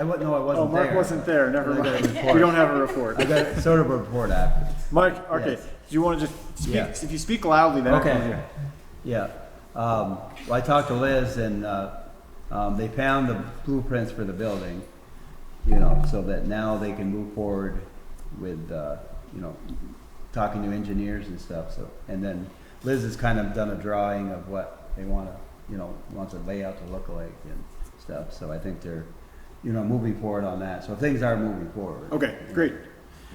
wasn't Oh, Mark there. wasn't there, never I got a mind. report. We don't have a report. I got sort of a report after. Mike, okay, Yes. do you want to just speak, Yeah. if you speak loudly, then I can Okay. hear. Yeah. Well, I talked to Liz and, they found the blueprints for the building, you know, so that now they can move forward with, you know, talking to engineers and stuff, so. And then Liz has kind of done a drawing of what they wanna, you know, wants a layout to look like and stuff, so I think they're, you know, moving forward on that, so things are moving forward. Okay, great.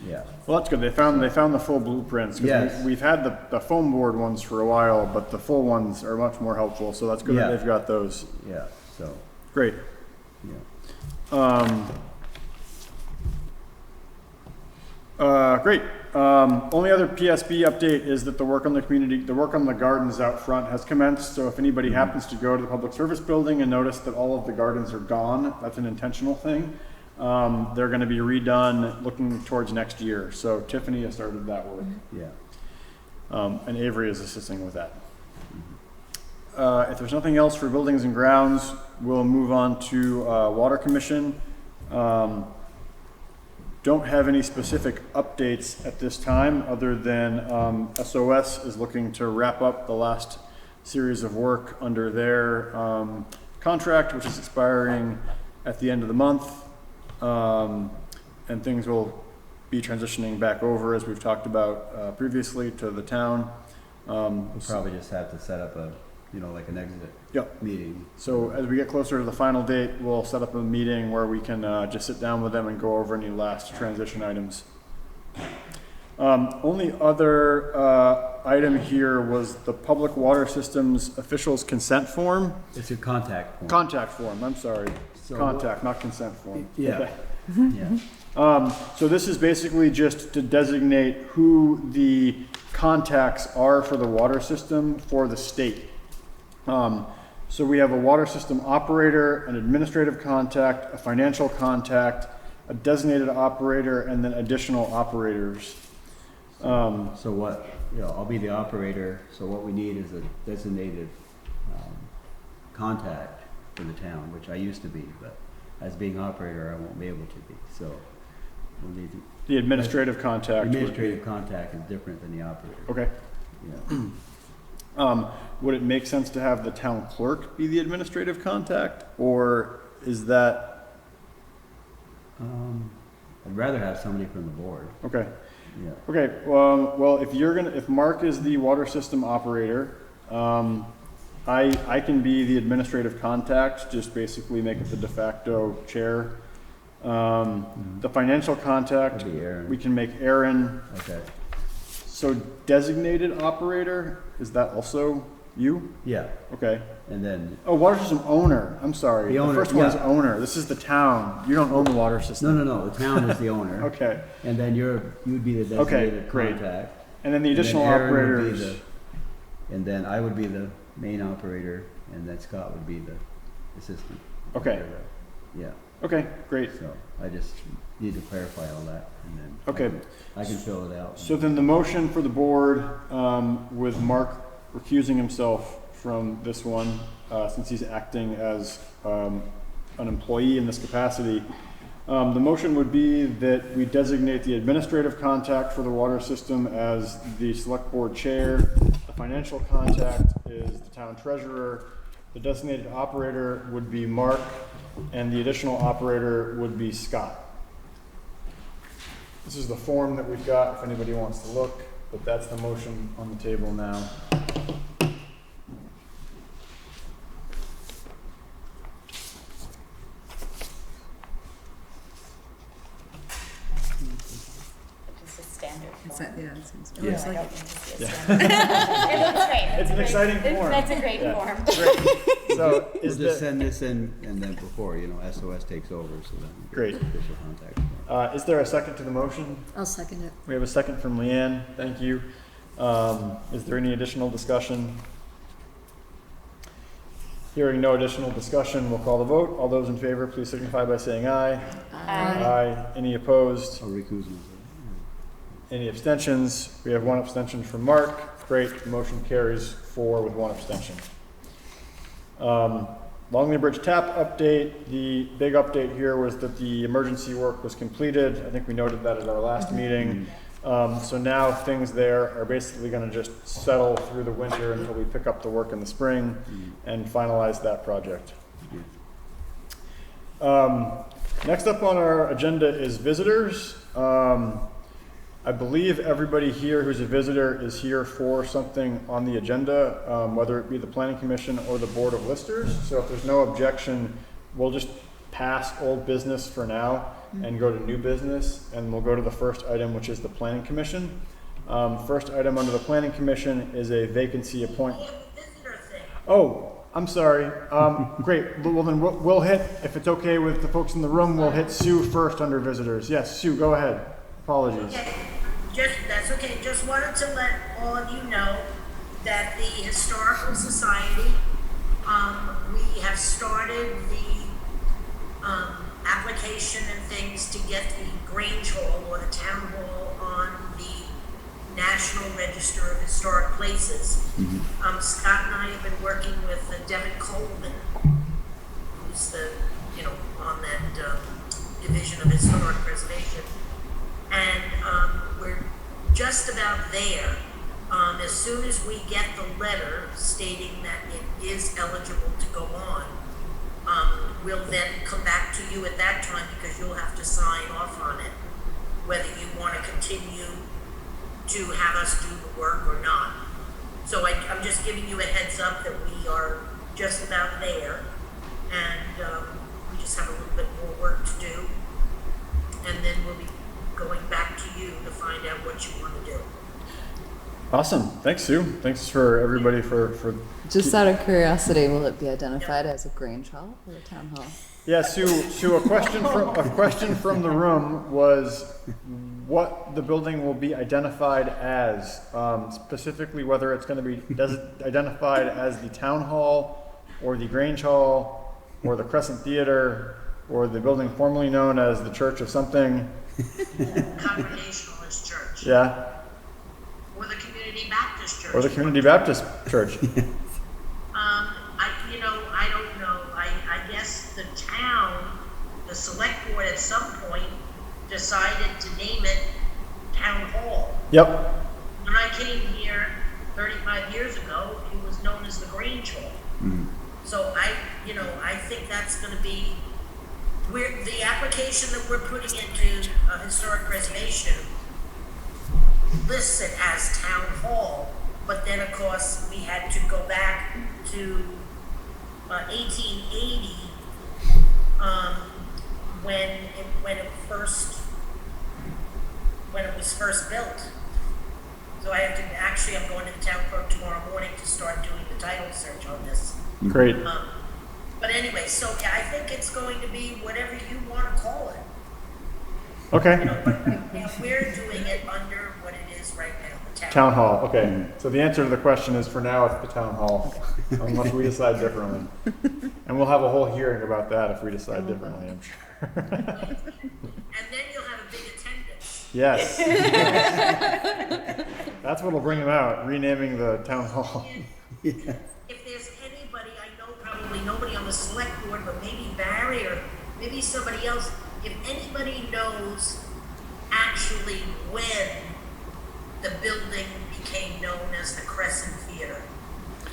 Yeah. Well, that's good. They found the full blueprints. 'Cause Yes. We've had the foam board ones for a while, but the full ones are much more helpful, so that's good that Yeah. they've got those. Yeah, so, Great. yeah. Great. Only other PSB update is that the work on the gardens out front has commenced. So if anybody happens to go to the public service building and notice that all of the gardens are gone, that's an intentional thing. They're going to be redone looking towards next year. So Tiffany has started that work. Yeah. And Avery is assisting with that. If there's nothing else for buildings and grounds, we'll move on to Water Commission. Don't have any specific updates at this time, other than SOS is looking to wrap up the last series of work under their contract, which is expiring at the end of the month. And things will be transitioning back over, as we've talked about previously, to the town. We'll probably just have to set up a, you know, like an exit Yep. meeting. So as we get closer to the final date, we'll set up a meeting where we can just sit down with them and go over any last transition items. Only other item here was the Public Water Systems Officials Consent Form. It's a contact form. Contact form, I'm sorry. So- Contact, not consent form. Yeah. Okay. Yeah. So this is basically just to designate who the contacts are for the water system for the state. So we have a water system operator, an administrative contact, a financial contact, a designated operator, and then additional operators. So what, you know, I'll be the operator, so what we need is a designated contact for the town, which I used to be, but as being operator, I won't be able to be, so we'll need to. The administrative contact. would be- Administrative contact is different than the operator. Okay. Yeah. Would it make sense to have the town clerk be the administrative contact, or is that, I'd rather have somebody from the board, okay. yeah. Okay, well, if Mark is the water system operator, I can be the administrative contact, just basically make it the de facto chair. The financial contact, That'd be Aaron. we can make Aaron. Okay, So designated operator, is that also you? yeah, Okay. and then, Oh, water system owner, I'm sorry. The owner, first one is yeah. owner, this is the town, you don't own the water system. no, the town is the owner. Okay, And then you'd be the Okay, designated great. contact. and then the And then additional Aaron would be operators. And then I would be the main operator, and then Scott would be the assistant. Okay. Yeah, Okay, great. so I just need to clarify all that, and then. Okay. I can fill it out. So then the motion for the board, with Mark recusing himself from this one, since he's acting as an employee in this capacity, the motion would be that we designate the administrative contact for the water system as the select board chair. The financial contact is the town treasurer. The designated operator would be Mark, and the additional operator would be Scott. This is the form that we've got, if anybody wants to look, but that's the motion on the table now. It's a standard It's form. that, yeah, it seems. Yeah. It's I like, don't need to see a Yeah. standard. It looks great. It's an exciting form. That's a great Yeah. form. Great. So We'll is just there, send this in, and then before, you know, SOS takes over, so then. we get Great. Official contact. is there a second to the motion? I'll second it. We have a second from Leanne, thank you. Is there any additional discussion? Hearing no additional discussion, we'll call the vote. All those in favor, please signify by saying aye. Aye. Any opposed? I'll recuse myself. Any abstentions? We have one abstention from Mark. Great, motion carries 4 with 1 abstention. Longley Bridge tap update. The big update here was that the emergency work was completed. I think we noted that at our last meeting. So now things there are basically going to just settle through the winter until we pick up the work in the spring and finalize that project. Next up on our agenda is visitors. I believe everybody here who's a visitor is here for something on the agenda, whether it be the Planning Commission or the Board of Listers. So if there's no objection, we'll just pass old business for now and go to new business, and we'll go to the first item, which is the Planning Commission. First item under the Planning Commission is a vacancy appointment. Oh, I'm sorry. Great. Well, then we'll hit, if it's okay with the folks in the room, we'll hit Sue first under visitors. Yes, Sue, go ahead. Apologies. Okay, that's okay. Just wanted to let all of you know that the Historical Society, we have started the application and things to get the Grange Hall or the Town Hall on the National Register of Historic Places. Scott and I have been working with Devin Coleman, who's the, on that Division of Historic Preservation. And we're just about there. As soon as we get the letter stating that it is eligible to go on, we'll then come back to you at that time because you'll have to sign off on it, whether you want to continue to have us do the work or not. So I'm just giving you a heads up that we are just about there, and we just have a little bit more work to do, and then we'll be going back to you to find out what you want to do. Awesome. Thanks, Sue. Thanks for everybody for Just out of curiosity, will it be identified as a Grange Hall or a Town Hall? Yeah, Sue, a question from the room was what the building will be identified as, specifically whether it's going to be identified as the Town Hall or the Grange Hall or the Crescent Theater or the building formerly known as the Church of something. Congregationalist Church. Yeah. Or the Community Baptist Church. Or the Community Baptist Church. I don't know. I guess the town, the select board at some point decided to name it Town Hall. Yep. When I came here 35 years ago, it was known as the Grange Hall. So I think that's going to be the application that we're putting into historic preservation lists it as Town Hall, but then of course we had to go back to 1880 when it was first built. So I'm going to the town clerk tomorrow morning to start doing the title search on this. Great. But anyway, so yeah, I think it's going to be whatever you want to call it. Okay. But we're doing it under what it is right now, the Town Hall. Okay. So the answer to the question is for now it's the Town Hall, unless we decide differently. And we'll have a whole hearing about that if we decide differently, I'm sure. And then you'll have a big attendance. Yes. That's what'll bring them out, renaming the Town Hall. If there's anybody, I know probably nobody on the select board, but maybe Barry or maybe somebody else, if anybody knows actually when the building became known as the Crescent Theater,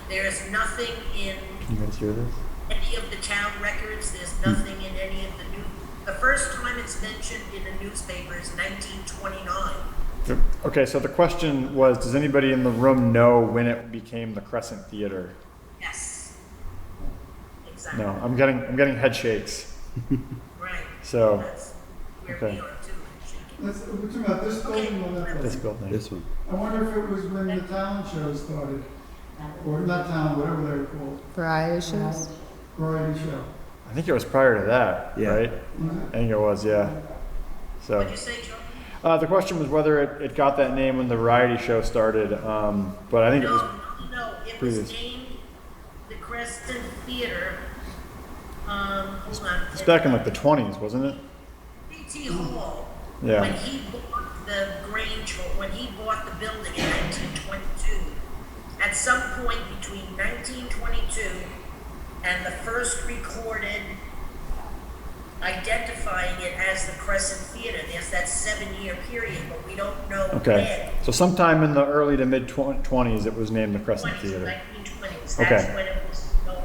there's nothing in Can you guys hear this? any of the town records, there's nothing in any of the first time it's mentioned in a newspaper is 1929. Okay, so the question was, does anybody in the room know when it became the Crescent Theater? Yes. Exactly. No, I'm getting head shakes. Right. So, That's where okay. we are too. We're talking about this building or that building? This building. This one. I wonder if it was when the talent show started, or not talent, whatever they were called, Variety shows? variety show. I think it was prior to that, Yeah. right? I think it was, yeah. So. What'd you say, Joe? The question was whether it got that name when the variety show started, but I think it was No, it was previous. named the Crescent Theater Theater, hold on. It's back in like the 20s, wasn't it? P.T. Hall. Yeah. When he bought the Grange, when he bought the building in 1922, at some point between 1922 and the first recorded identifying it as the Crescent Theater, there's that 7-year period, but we don't know Okay. So sometime in the early to mid 20s, it was named the Crescent when. Theater. 1920s, Okay. that's when it was known.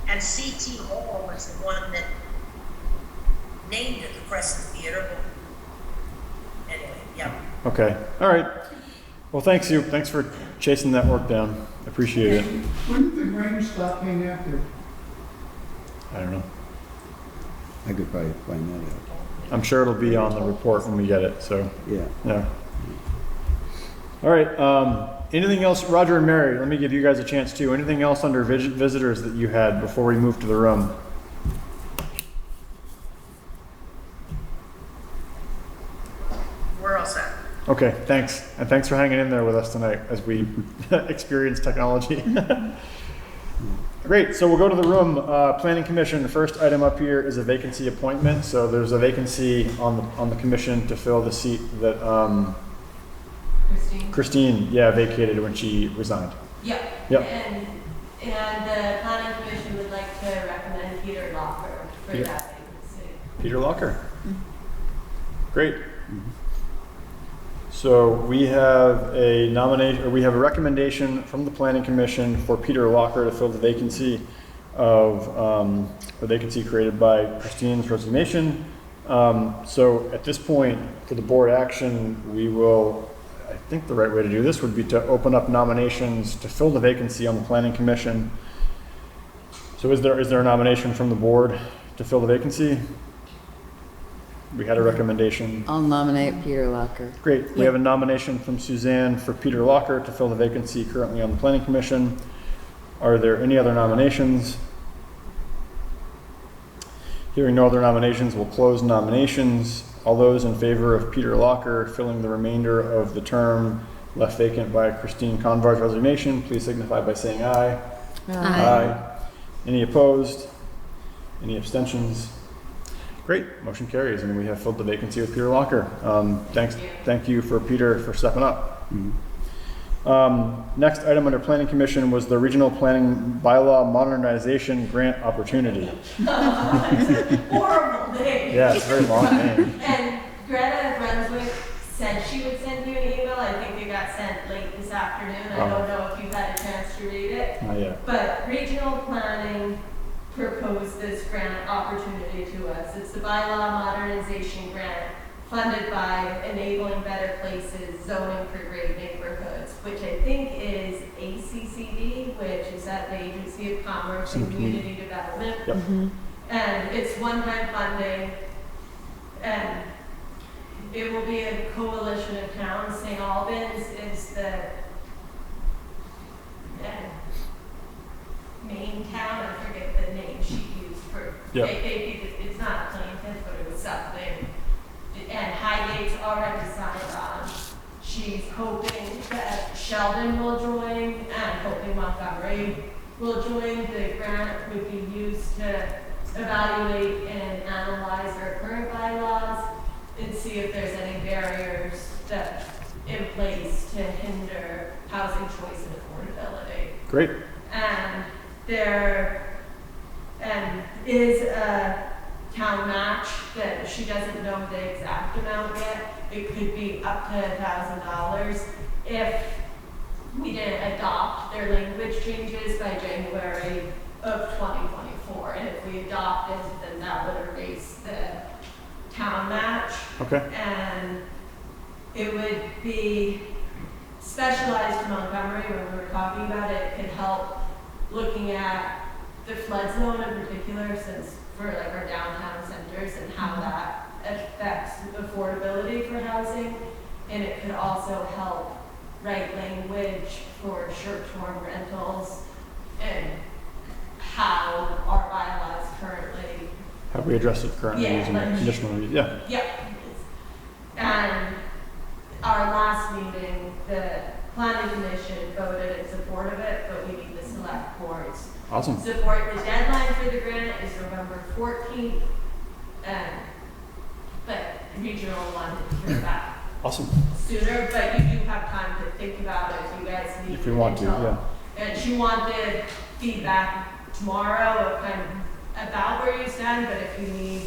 And C.T. Hall was the one that named it the Crescent Theater, but anyway, yeah. Okay. All right. Well, thanks you. Thanks for chasing that work down. Appreciate it. When did the Grange stop being active? I don't know. I could probably find that out. I'm sure it'll be on the report when we get it. So Yeah. yeah. All right. Anything else, Roger and Mary? Let me give you guys a chance too. Anything else under visitors that you had before we move to the room? We're all set. Okay, thanks. And thanks for hanging in there with us tonight as we experience technology. Great, so we'll go to the room. Planning Commission, the first item up here is a vacancy appointment. So there's a vacancy on the commission to fill the seat that Christine, vacated when she resigned. Yep. Yep. And the planning commission would like to recommend Peter Locker for Peter. that vacancy. Peter Locker. Great. So we have a nomination, or we have a recommendation from the Planning Commission for Peter Locker to fill the vacancy of the vacancy created by Christine's resignation. So at this point, for the board action, we will, I think the right way to do this would be to open up nominations to fill the vacancy on the Planning Commission. So is there a nomination from the board to fill the vacancy? We had a recommendation. I'll nominate Peter Locker. Great. We have a nomination from Suzanne for Peter Locker to fill the vacancy currently on the Planning Commission. Are there any other nominations? Hearing no other nominations, we'll close nominations. All those in favor of Peter Locker filling the remainder of the term left vacant by Christine Convar's resignation, please signify by saying aye. Aye. Any opposed? Any abstentions? Great, motion carries, and we have filled the vacancy with Peter Locker. Thank you for Peter for stepping up. Next item under Planning Commission was the Regional Planning Bylaw Modernization Grant Opportunity. Horrible name. Yeah, it's a very long name. And Greta Brunswick said she would send you an email. I think it got sent late this afternoon. I don't know if you've had a chance to read it. Not yet. But regional planning proposed this grant opportunity to us. It's the Bylaw Modernization Grant funded by Enabling Better Places, Zoning for Great Neighborhoods, which I think is ACCD, which is at the Agency of Commerce and Community Development. Yep. And it's one-time funding, and it will be a coalition of towns. St. Albans is the main town. I forget the name she used for. Yep. It's not Plaintiff, but it was something. And Highgate's already signed on. She's hoping that Sheldon will join, and hoping Montgomery will join. The grant would be used to evaluate and analyze our current bylaws and see if there's any barriers that in place to hinder housing choice and affordability. Great. And there is a town match that she doesn't know the exact amount yet. It could be up to $1,000 if we didn't adopt their language changes by January of 2024. And if we adopted, then that would erase the town match. Okay. And it would be specialized to Montgomery. When we were talking about it, it could help looking at the flood zone in particular, since for like our downtown centers and how that affects affordability for housing. And it could also help write language for short-term rentals and how our bylaws currently. Have we addressed it currently using the conditional use? Yeah. Yep. And our last meeting, the planning commission voted in support of it, but we need the select board's Awesome. support. The deadline for the grant is November 14th, but regional wanted to hear back Awesome. sooner, but you do have time to think about it if you guys need. If we want to, until- yeah. And she wanted feedback tomorrow of kind of about where you stand, but if you need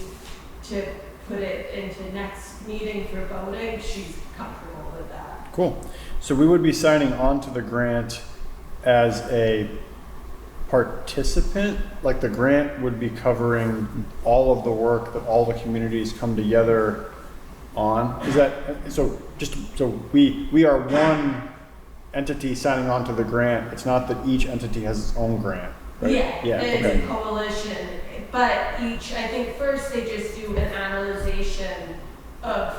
to put it into next meeting for voting, she's comfortable with that. Cool. So we would be signing on to the grant as a participant, like the grant would be covering all of the work that all the communities come together on. Is that, so just, so we are one entity signing on to the grant. It's not that each entity has its own grant, right? Yeah, it's okay. a coalition, but each, I think first they just do an analyzation of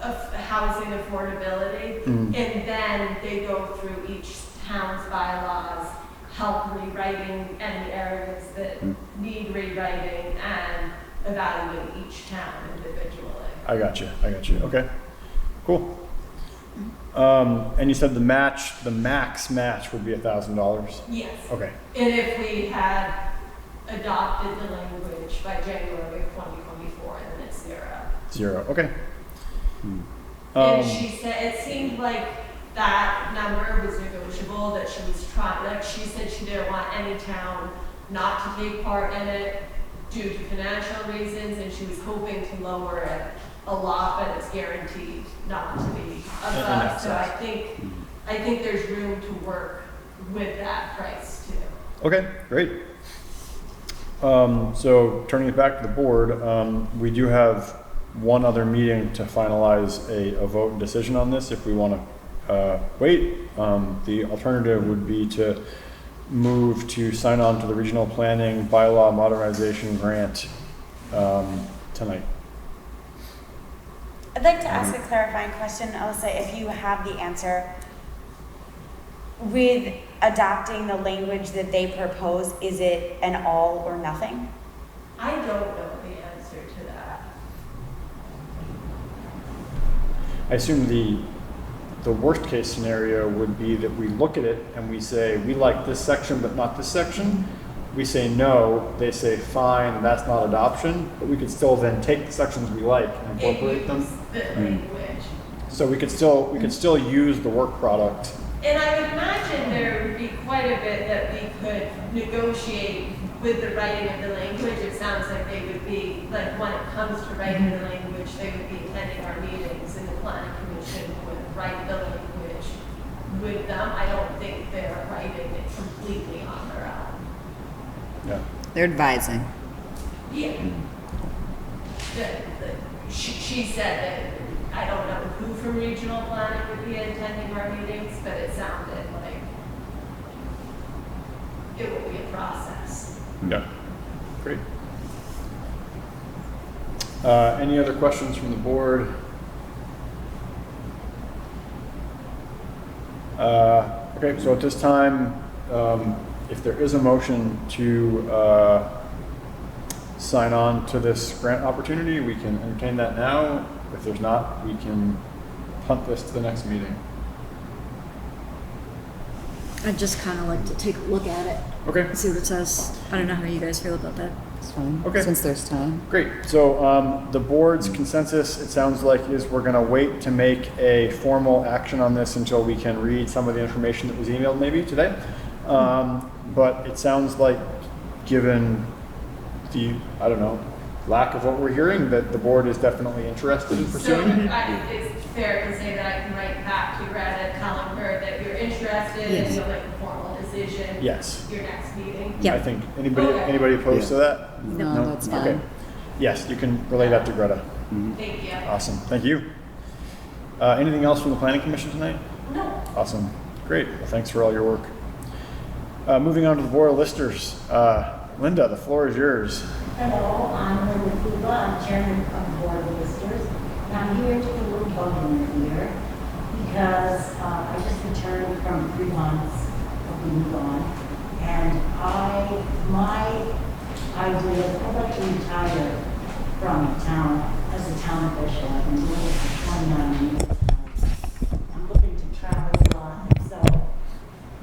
housing affordability, Mm. and then they go through each town's bylaws, help rewriting any areas that need rewriting, and evaluate each town individually. I got you. Okay, cool. And you said the max match would be $1,000? Yes. Okay, And if we had adopted the language by January of 2024, then it's 0. okay. And she said, it seemed like that number was negotiable, that she was trying, like she said she didn't want any town not to take part in it due to financial reasons, and she was hoping to lower it a lot, but it's guaranteed not to be above. So I think there's room to work with that price too. Okay, great. So turning it back to the board, we do have one other meeting to finalize a vote and decision on this if we want to wait. The alternative would be to move to sign on to the regional planning bylaw modernization grant tonight. I'd like to ask a clarifying question, Alyssa, if you have the answer. With adopting the language that they propose, is it an all or nothing? I don't know the answer to that. I assume the worst case scenario would be that we look at it and we say, we like this section, but not this section. We say no, they say fine, that's not adoption, but we could still then take the sections we like and incorporate them. The language. So we could still use the work product. And I would imagine there would be quite a bit that we could negotiate with the writing of the language. It sounds like they would be, like when it comes to writing the language, they would be attending our meetings and the planning commission would write the language with them. I don't think they're writing it completely on their own. Yeah. They're advising. Yeah. She said that, I don't know who from regional planning would be attending our meetings, but it sounded like it will be a process. Yeah. Great. Any other questions from the board? Okay, so at this time, if there is a motion to sign on to this grant opportunity, we can entertain that now. If there's not, we can punt this to the next meeting. I'd just kind of like to take a look at it. Okay. See what it says. I don't know how you guys feel about that. It's fine, Okay. since there's time. Great. So the board's consensus, it sounds like, is we're going to wait to make a formal action on this until we can read some of the information that was emailed maybe today. But it sounds like, given the, I don't know, lack of what we're hearing, that the board is definitely interested in So pursuing it. it's fair to say that I can write back to Greta telling her that you're interested Yes. and you'll make a formal decision. Yes. Your next meeting. Yeah. I think, anybody opposed to that? No, that's fine. Okay. Yes, you can relay that to Greta. Thank you. Awesome, thank you. Anything else from the planning commission tonight? No. Awesome, great, well, thanks for all your work. Moving on to the board of listers. Linda, the floor is yours. Hello, I'm Linda Kuba, I'm chairman of the Board of Listers. And I'm here to do a little voting here because I just returned from 3 months of being gone. And my idea is I'd like to retire from town as a town official. I've been doing it for 29 years. I'm looking to travel a lot. So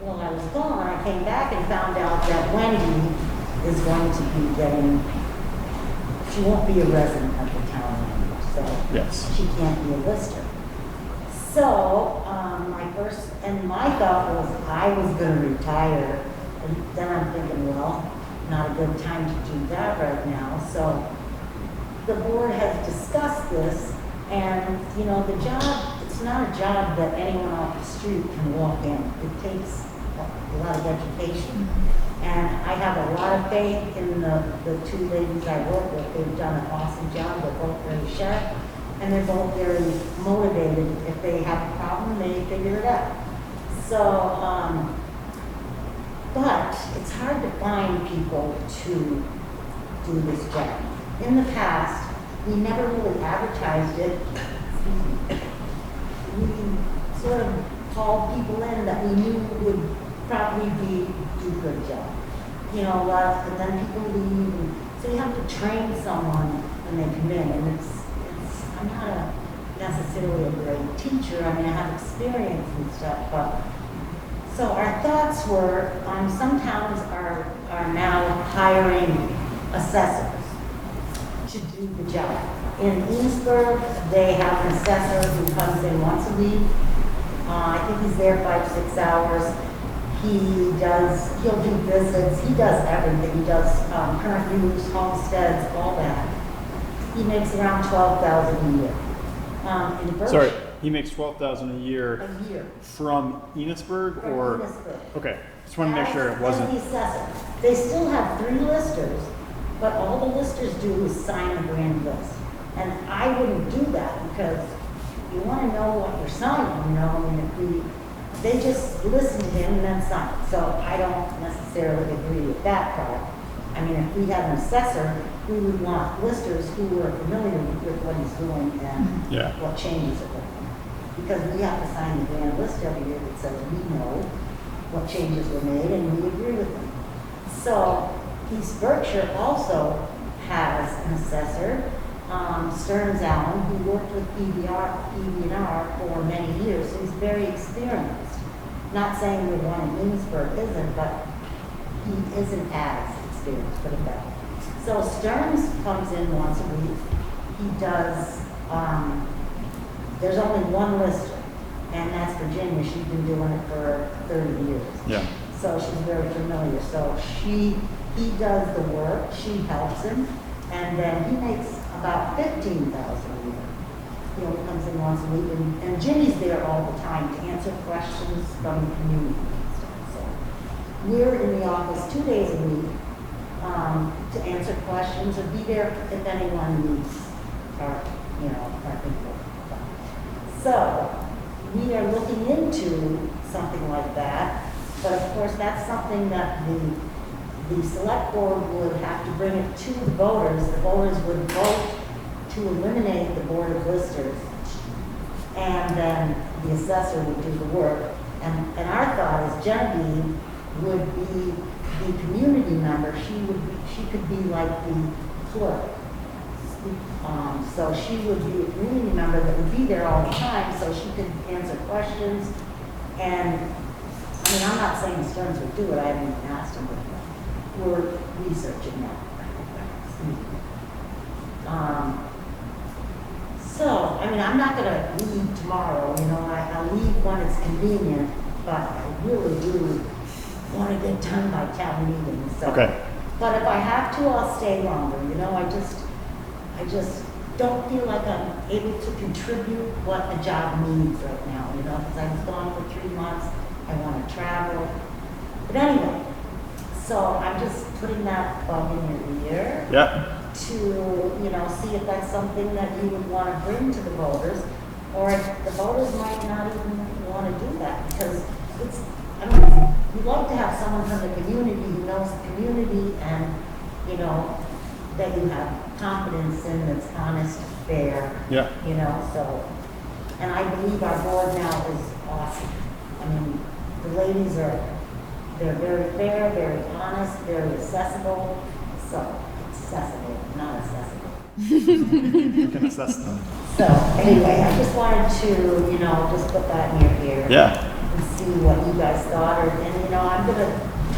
while I was gone, I came back and found out that Wendy is going to be getting, she won't be a resident of the town anymore, so Yes. she can't be a lister. So, my thought was I was gonna retire, and then I'm thinking, well, not a good time to do that right now, so the board has discussed this, and, you know, the job, it's not a job that anyone off the street can walk in. It takes a lot of education, and I have a lot of faith in the two ladies I work with. They've done an awesome job, they're both very sharp, and they're both very motivated. If they have a problem, they figure it out. So, but it's hard to find people to do this job. In the past, we never really advertised it. We sort of called people in that we knew would probably do a good job. You know, and then people leave, and so you have to train someone when they come in, and I'm not necessarily a great teacher. I mean, I have experience and stuff, but so our thoughts were, some towns are now hiring assessors to do the job. In Eastburg, they have an assessor who comes in once a week. I think he's there 5-6 hours. He'll do visits, he does everything. He does current use, homesteads, all that. He makes around $12,000 a year. In Berkshire, Sorry, he makes $12,000 a year a year. from Enosburg, or? From Enosburg. Okay, just want to make sure it wasn't. As the assessor. They still have 3 listers, but all the listers do is sign a grand list. And I wouldn't do that because you want to know what you're signing, you know, and they just listen to him and then sign. So I don't necessarily agree with that part. I mean, if we had an assessor, we would want listers who are familiar with what he's doing and what changes are going. Because we have to sign the grand list every year that says we know what changes were made and we agree with them. So East Berkshire also has an assessor, Stearns Allen, who worked with PEG for many years, so he's very experienced. Not saying the one in Enosburg isn't, but he isn't as experienced, put it that way. So Stearns comes in once a week. He does, there's only one lister, and that's Virginia. She's been doing it for 30 years. Yeah. So she's very familiar. So he does the work, she helps him, and then he makes about $15,000 a year. He only comes in once a week, and Ginny's there all the time to answer questions from the community and stuff. So we're in the office 2 days a week to answer questions or be there if anyone needs our input. So we are looking into something like that, but of course that's something that the select board would have to bring it to the voters. The voters would vote to eliminate the board of listers, and then the assessor would do the work. And our thought is Genevieve would be the community member. She could be like the clerk. So she would be a community member that would be there all the time, so she could answer questions. And I mean, I'm not saying Stearns would do it. I haven't even asked him, but we're researching that. So, I mean, I'm not going to leave tomorrow, you know, I'll leave when it's convenient, but I really do want to get done by town meeting, so. Okay. But if I have to, I'll stay longer, you know, I just don't feel like I'm able to contribute what the job needs right now, you know, because I was gone for 3 months, I want to travel. But anyway, so I'm just putting that bug in your ear. Yeah. To, you know, see if that's something that you would want to bring to the voters, or if the voters might not even want to do that, because it's, I mean, you'd like to have someone from the community who knows the community and, you know, that you have confidence in, that's honest, fair. Yeah. You know, so, and I believe our board now is awesome. I mean, the ladies they're very fair, very honest, very accessible, so. Accessible, not accessible. You can assess them. So anyway, I just wanted to, you know, just put that in your ear. Yeah. And see what you guys thought, and you know, I'm gonna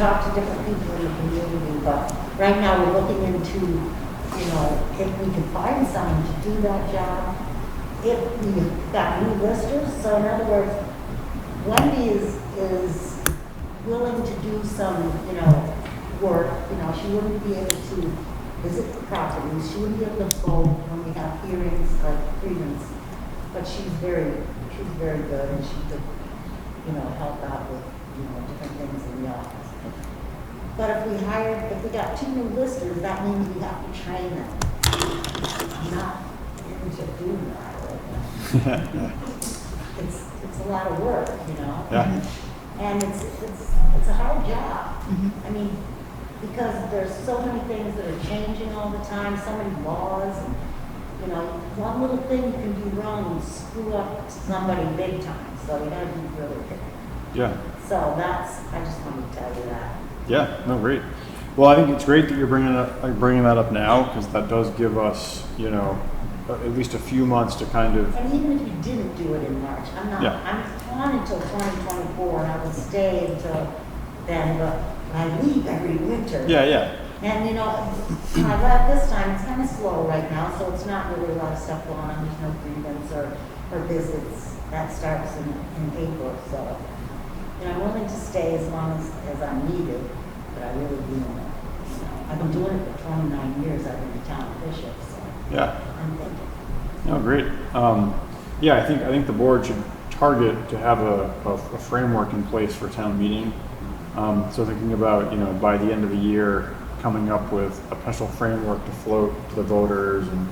talk to different people in the community, but right now we're looking into, you know, if we can find someone to do that job, if we got new listers. So in other words, Wendy is willing to do some, you know, work. You know, she wouldn't be able to visit the properties. She wouldn't be able to vote when we have hearings like grievance. But she's very good, and she could, you know, help out with, you know, different things in the office. But if we got 2 new listers, that means we have to train them. I'm not into doing that right now. It's a lot of work, you know. Yeah. And it's a hard job. I mean, because there's so many things that are changing all the time, so many laws, and, you know, one little thing you can do wrong and screw up somebody big time. So you gotta be really careful. Yeah. So I just wanted to tell you that. Yeah, no, great. Well, I think it's great that you're bringing that up now, because that does give us, you know, at least a few months to kind of. And even if you didn't do it in March, I'm on until 2024, and I will stay until then, but I leave every winter. Yeah. And you know, I left this time, it's kind of slow right now, so it's not really a lot of stuff going on. There's no grievance or visits. That starts in April, so. And I'm willing to stay as long as I'm needed, but I really do want to. You know, I've been doing it for 29 years. I've been a town official, so. Yeah. I'm thinking. No, great. Yeah, I think the board should target to have a framework in place for town meeting. So thinking about, you know, by the end of the year, coming up with a special framework to float to the voters. And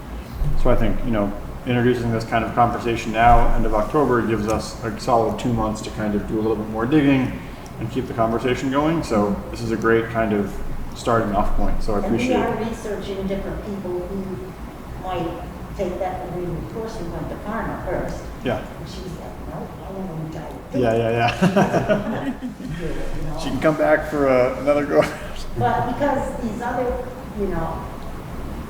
so I think, you know, introducing this kind of conversation now, end of October, gives us a solid 2 months to kind of do a little bit more digging and keep the conversation going. So this is a great kind of starting off point. So I appreciate it. And we are researching different people who might take that. I mean, of course, we went to Karma first. Yeah. And she's like, no, I want to die. Yeah. You know? She can come back for another go. But because these other, you know,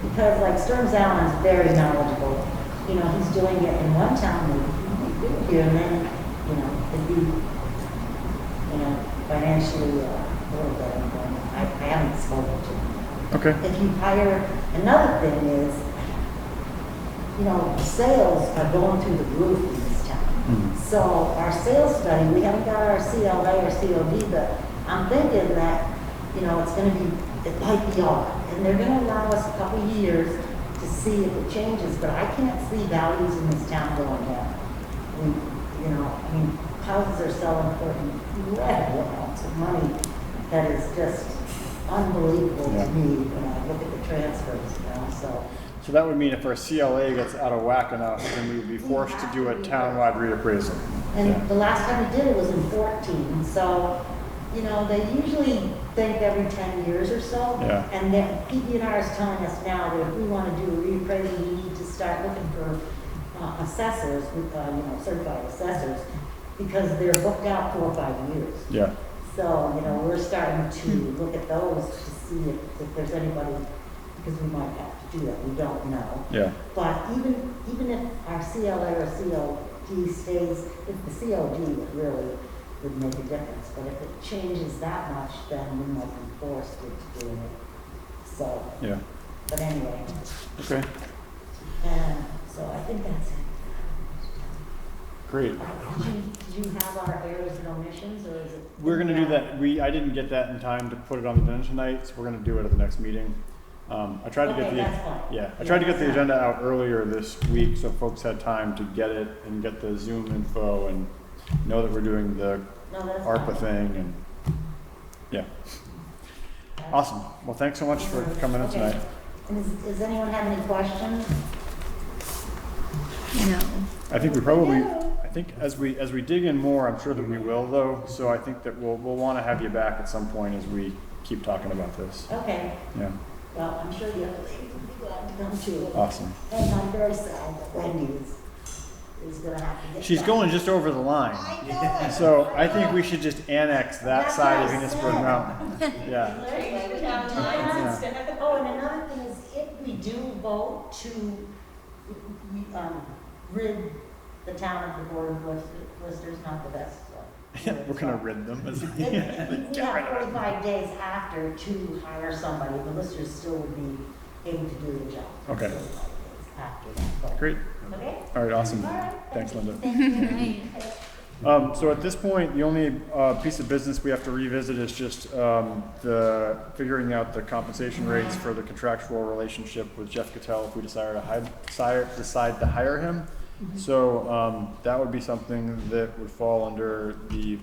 because like Stearns Allen is very knowledgeable. You know, he's doing it in one town, he'd do it here, and then, you know, it'd be, you know, financially a little bit. I haven't spoken to him. Okay. If you hire, another thing is, you know, sales are going through the roof in this town. Mm-hmm. So our sales study, we haven't got our CLA or COD, but I'm thinking that, you know, it's going to be, it might be odd. And they're going to allow us a couple years to see if it changes, but I can't see values in this town going down. You know, I mean, houses are selling for incredible amounts of money that is just unbelievable to me when I look at the transfers, you know, So that would mean if our CLA gets out of whack enough, then we would be forced to do a townwide reappraisal. And the last time we did it was in 14, so, you know, they usually think every 10 years or so. Yeah. And then PB&R is telling us now that if we want to do a reappraisal, we need to start looking for assessors, you know, certified assessors, because they're booked out 4 or 5 years. Yeah. So, you know, we're starting to look at those to see if there's anybody, because we might have to do that, we don't know. Yeah. But even if our CLA or COD stays, if the COD really would make a difference, but if it changes that much, then we might be forced into doing it. So. Yeah. But anyway. Okay. And so I think that's it. Great. Did you have our errors and omissions, or is it? We're gonna do that. I didn't get that in time to put it on the agenda tonight, so we're gonna do it at the next meeting. I tried to get the agenda out earlier this week, so folks had time to get it and get the Zoom info and know that we're doing the ARPA thing, and yeah. Awesome. Well, thanks so much for coming in tonight. And does anyone have any questions? No. I think as we dig in more, I'm sure that we will though. So I think that we'll want to have you back at some point as we keep talking about this. Okay. Yeah. Well, I'm sure the other ladies will be glad to come too. Awesome. And I'm very sad that Wendy is going to have to get She's back. going just over the line. I know. So I think we should just annex that side of Venusburg Mountain. Yeah. Oh, and another thing is, if we do vote to rid the town of the board of listers, not the best We're gonna rid them. We have 45 days after to hire somebody, the listers still would be able to do the job. Okay. 45 days after that. Great. Okay? All right, awesome. All right. Thanks, Linda. Thank you. So at this point, the only piece of business we have to revisit is just the figuring out the compensation rates for the contractual relationship with Jeff Cattell if we decide to hire him. So that would be something that would fall under the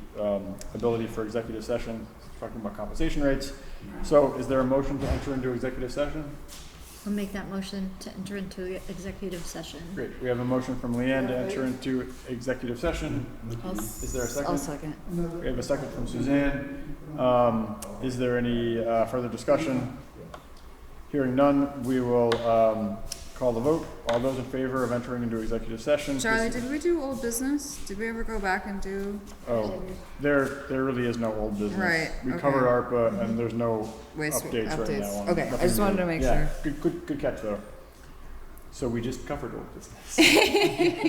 ability for executive session, talking about compensation rates. So is there a motion to enter into executive session? I'll make that motion to enter into executive session. Great. We have a motion from Leanne to enter into executive session. Is there a second? I'll second. We have a second from Suzanne. Is there any further discussion? Hearing none, we will call the vote. All those in favor of entering into executive session? Charlie, did we do old business? Did we ever go back and do? Oh, there really is no old business. Right, We okay. covered ARPA and there's no Waste updates right now. on Okay, I nothing just wanted new. to make Yeah, sure. Good catch though. So we just covered old business.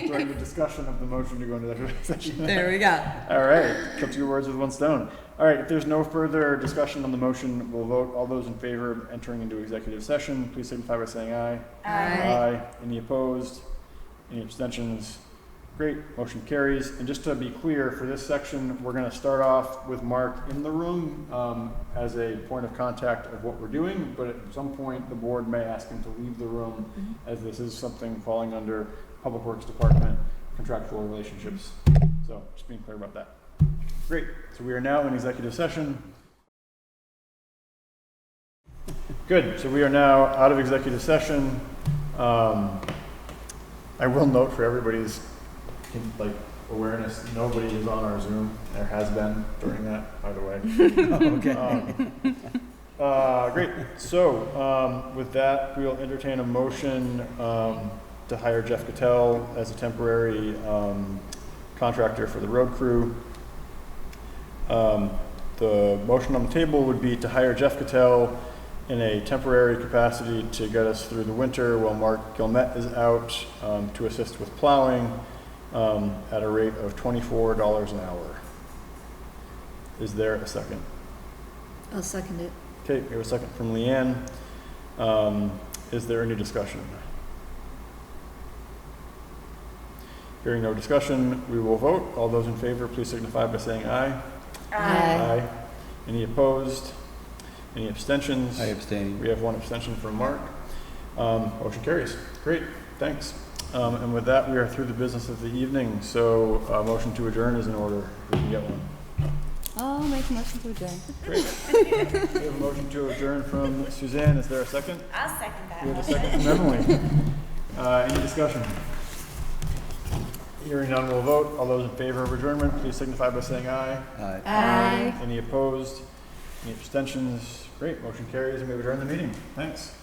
During the discussion of the motion to go into executive session. There we go. All right, kill two words with one stone. All right, if there's no further discussion on the motion, we'll vote. All those in favor of entering into executive session, please signify by saying aye. Aye. Any opposed? Any abstentions? Great, motion carries. And just to be clear, for this section, we're going to start off with Mark in the room as a point of contact of what we're doing, but at some point, the board may ask him to leave the room as this is something falling under Public Works Department contractual relationships. So just being clear about that. Great, so we are now in executive session. Good, so we are now out of executive session. I will note for everybody's awareness, nobody is on our Zoom. There has been during that, by the way. Okay. Great, so with that, we'll entertain a motion to hire Jeff Cattell as a temporary contractor for the road crew. The motion on the table would be to hire Jeff Cattell in a temporary capacity to get us through the winter while Mark Gilmet is out to assist with plowing at a rate of $24 an hour. Is there a second? I'll second it. Okay, we have a second from Leanne. Is there any discussion? Hearing no discussion, we will vote. All those in favor, please signify by saying aye. Aye. Any opposed? Any abstentions? I abstain. We have one abstention from Mark. Motion carries. Great, thanks. And with that, we are through the business of the evening. So motion to adjourn is in order. We can get one. I'll make a motion to adjourn. Great. We have a motion to adjourn from Suzanne. Is there a second? I'll second that. We have a second from Emily. Any discussion? Hearing none, we'll vote. All those in favor of adjournment, please signify by saying aye. Aye. Aye. Any opposed? Any abstentions? Great, motion carries and we adjourn the meeting. Thanks.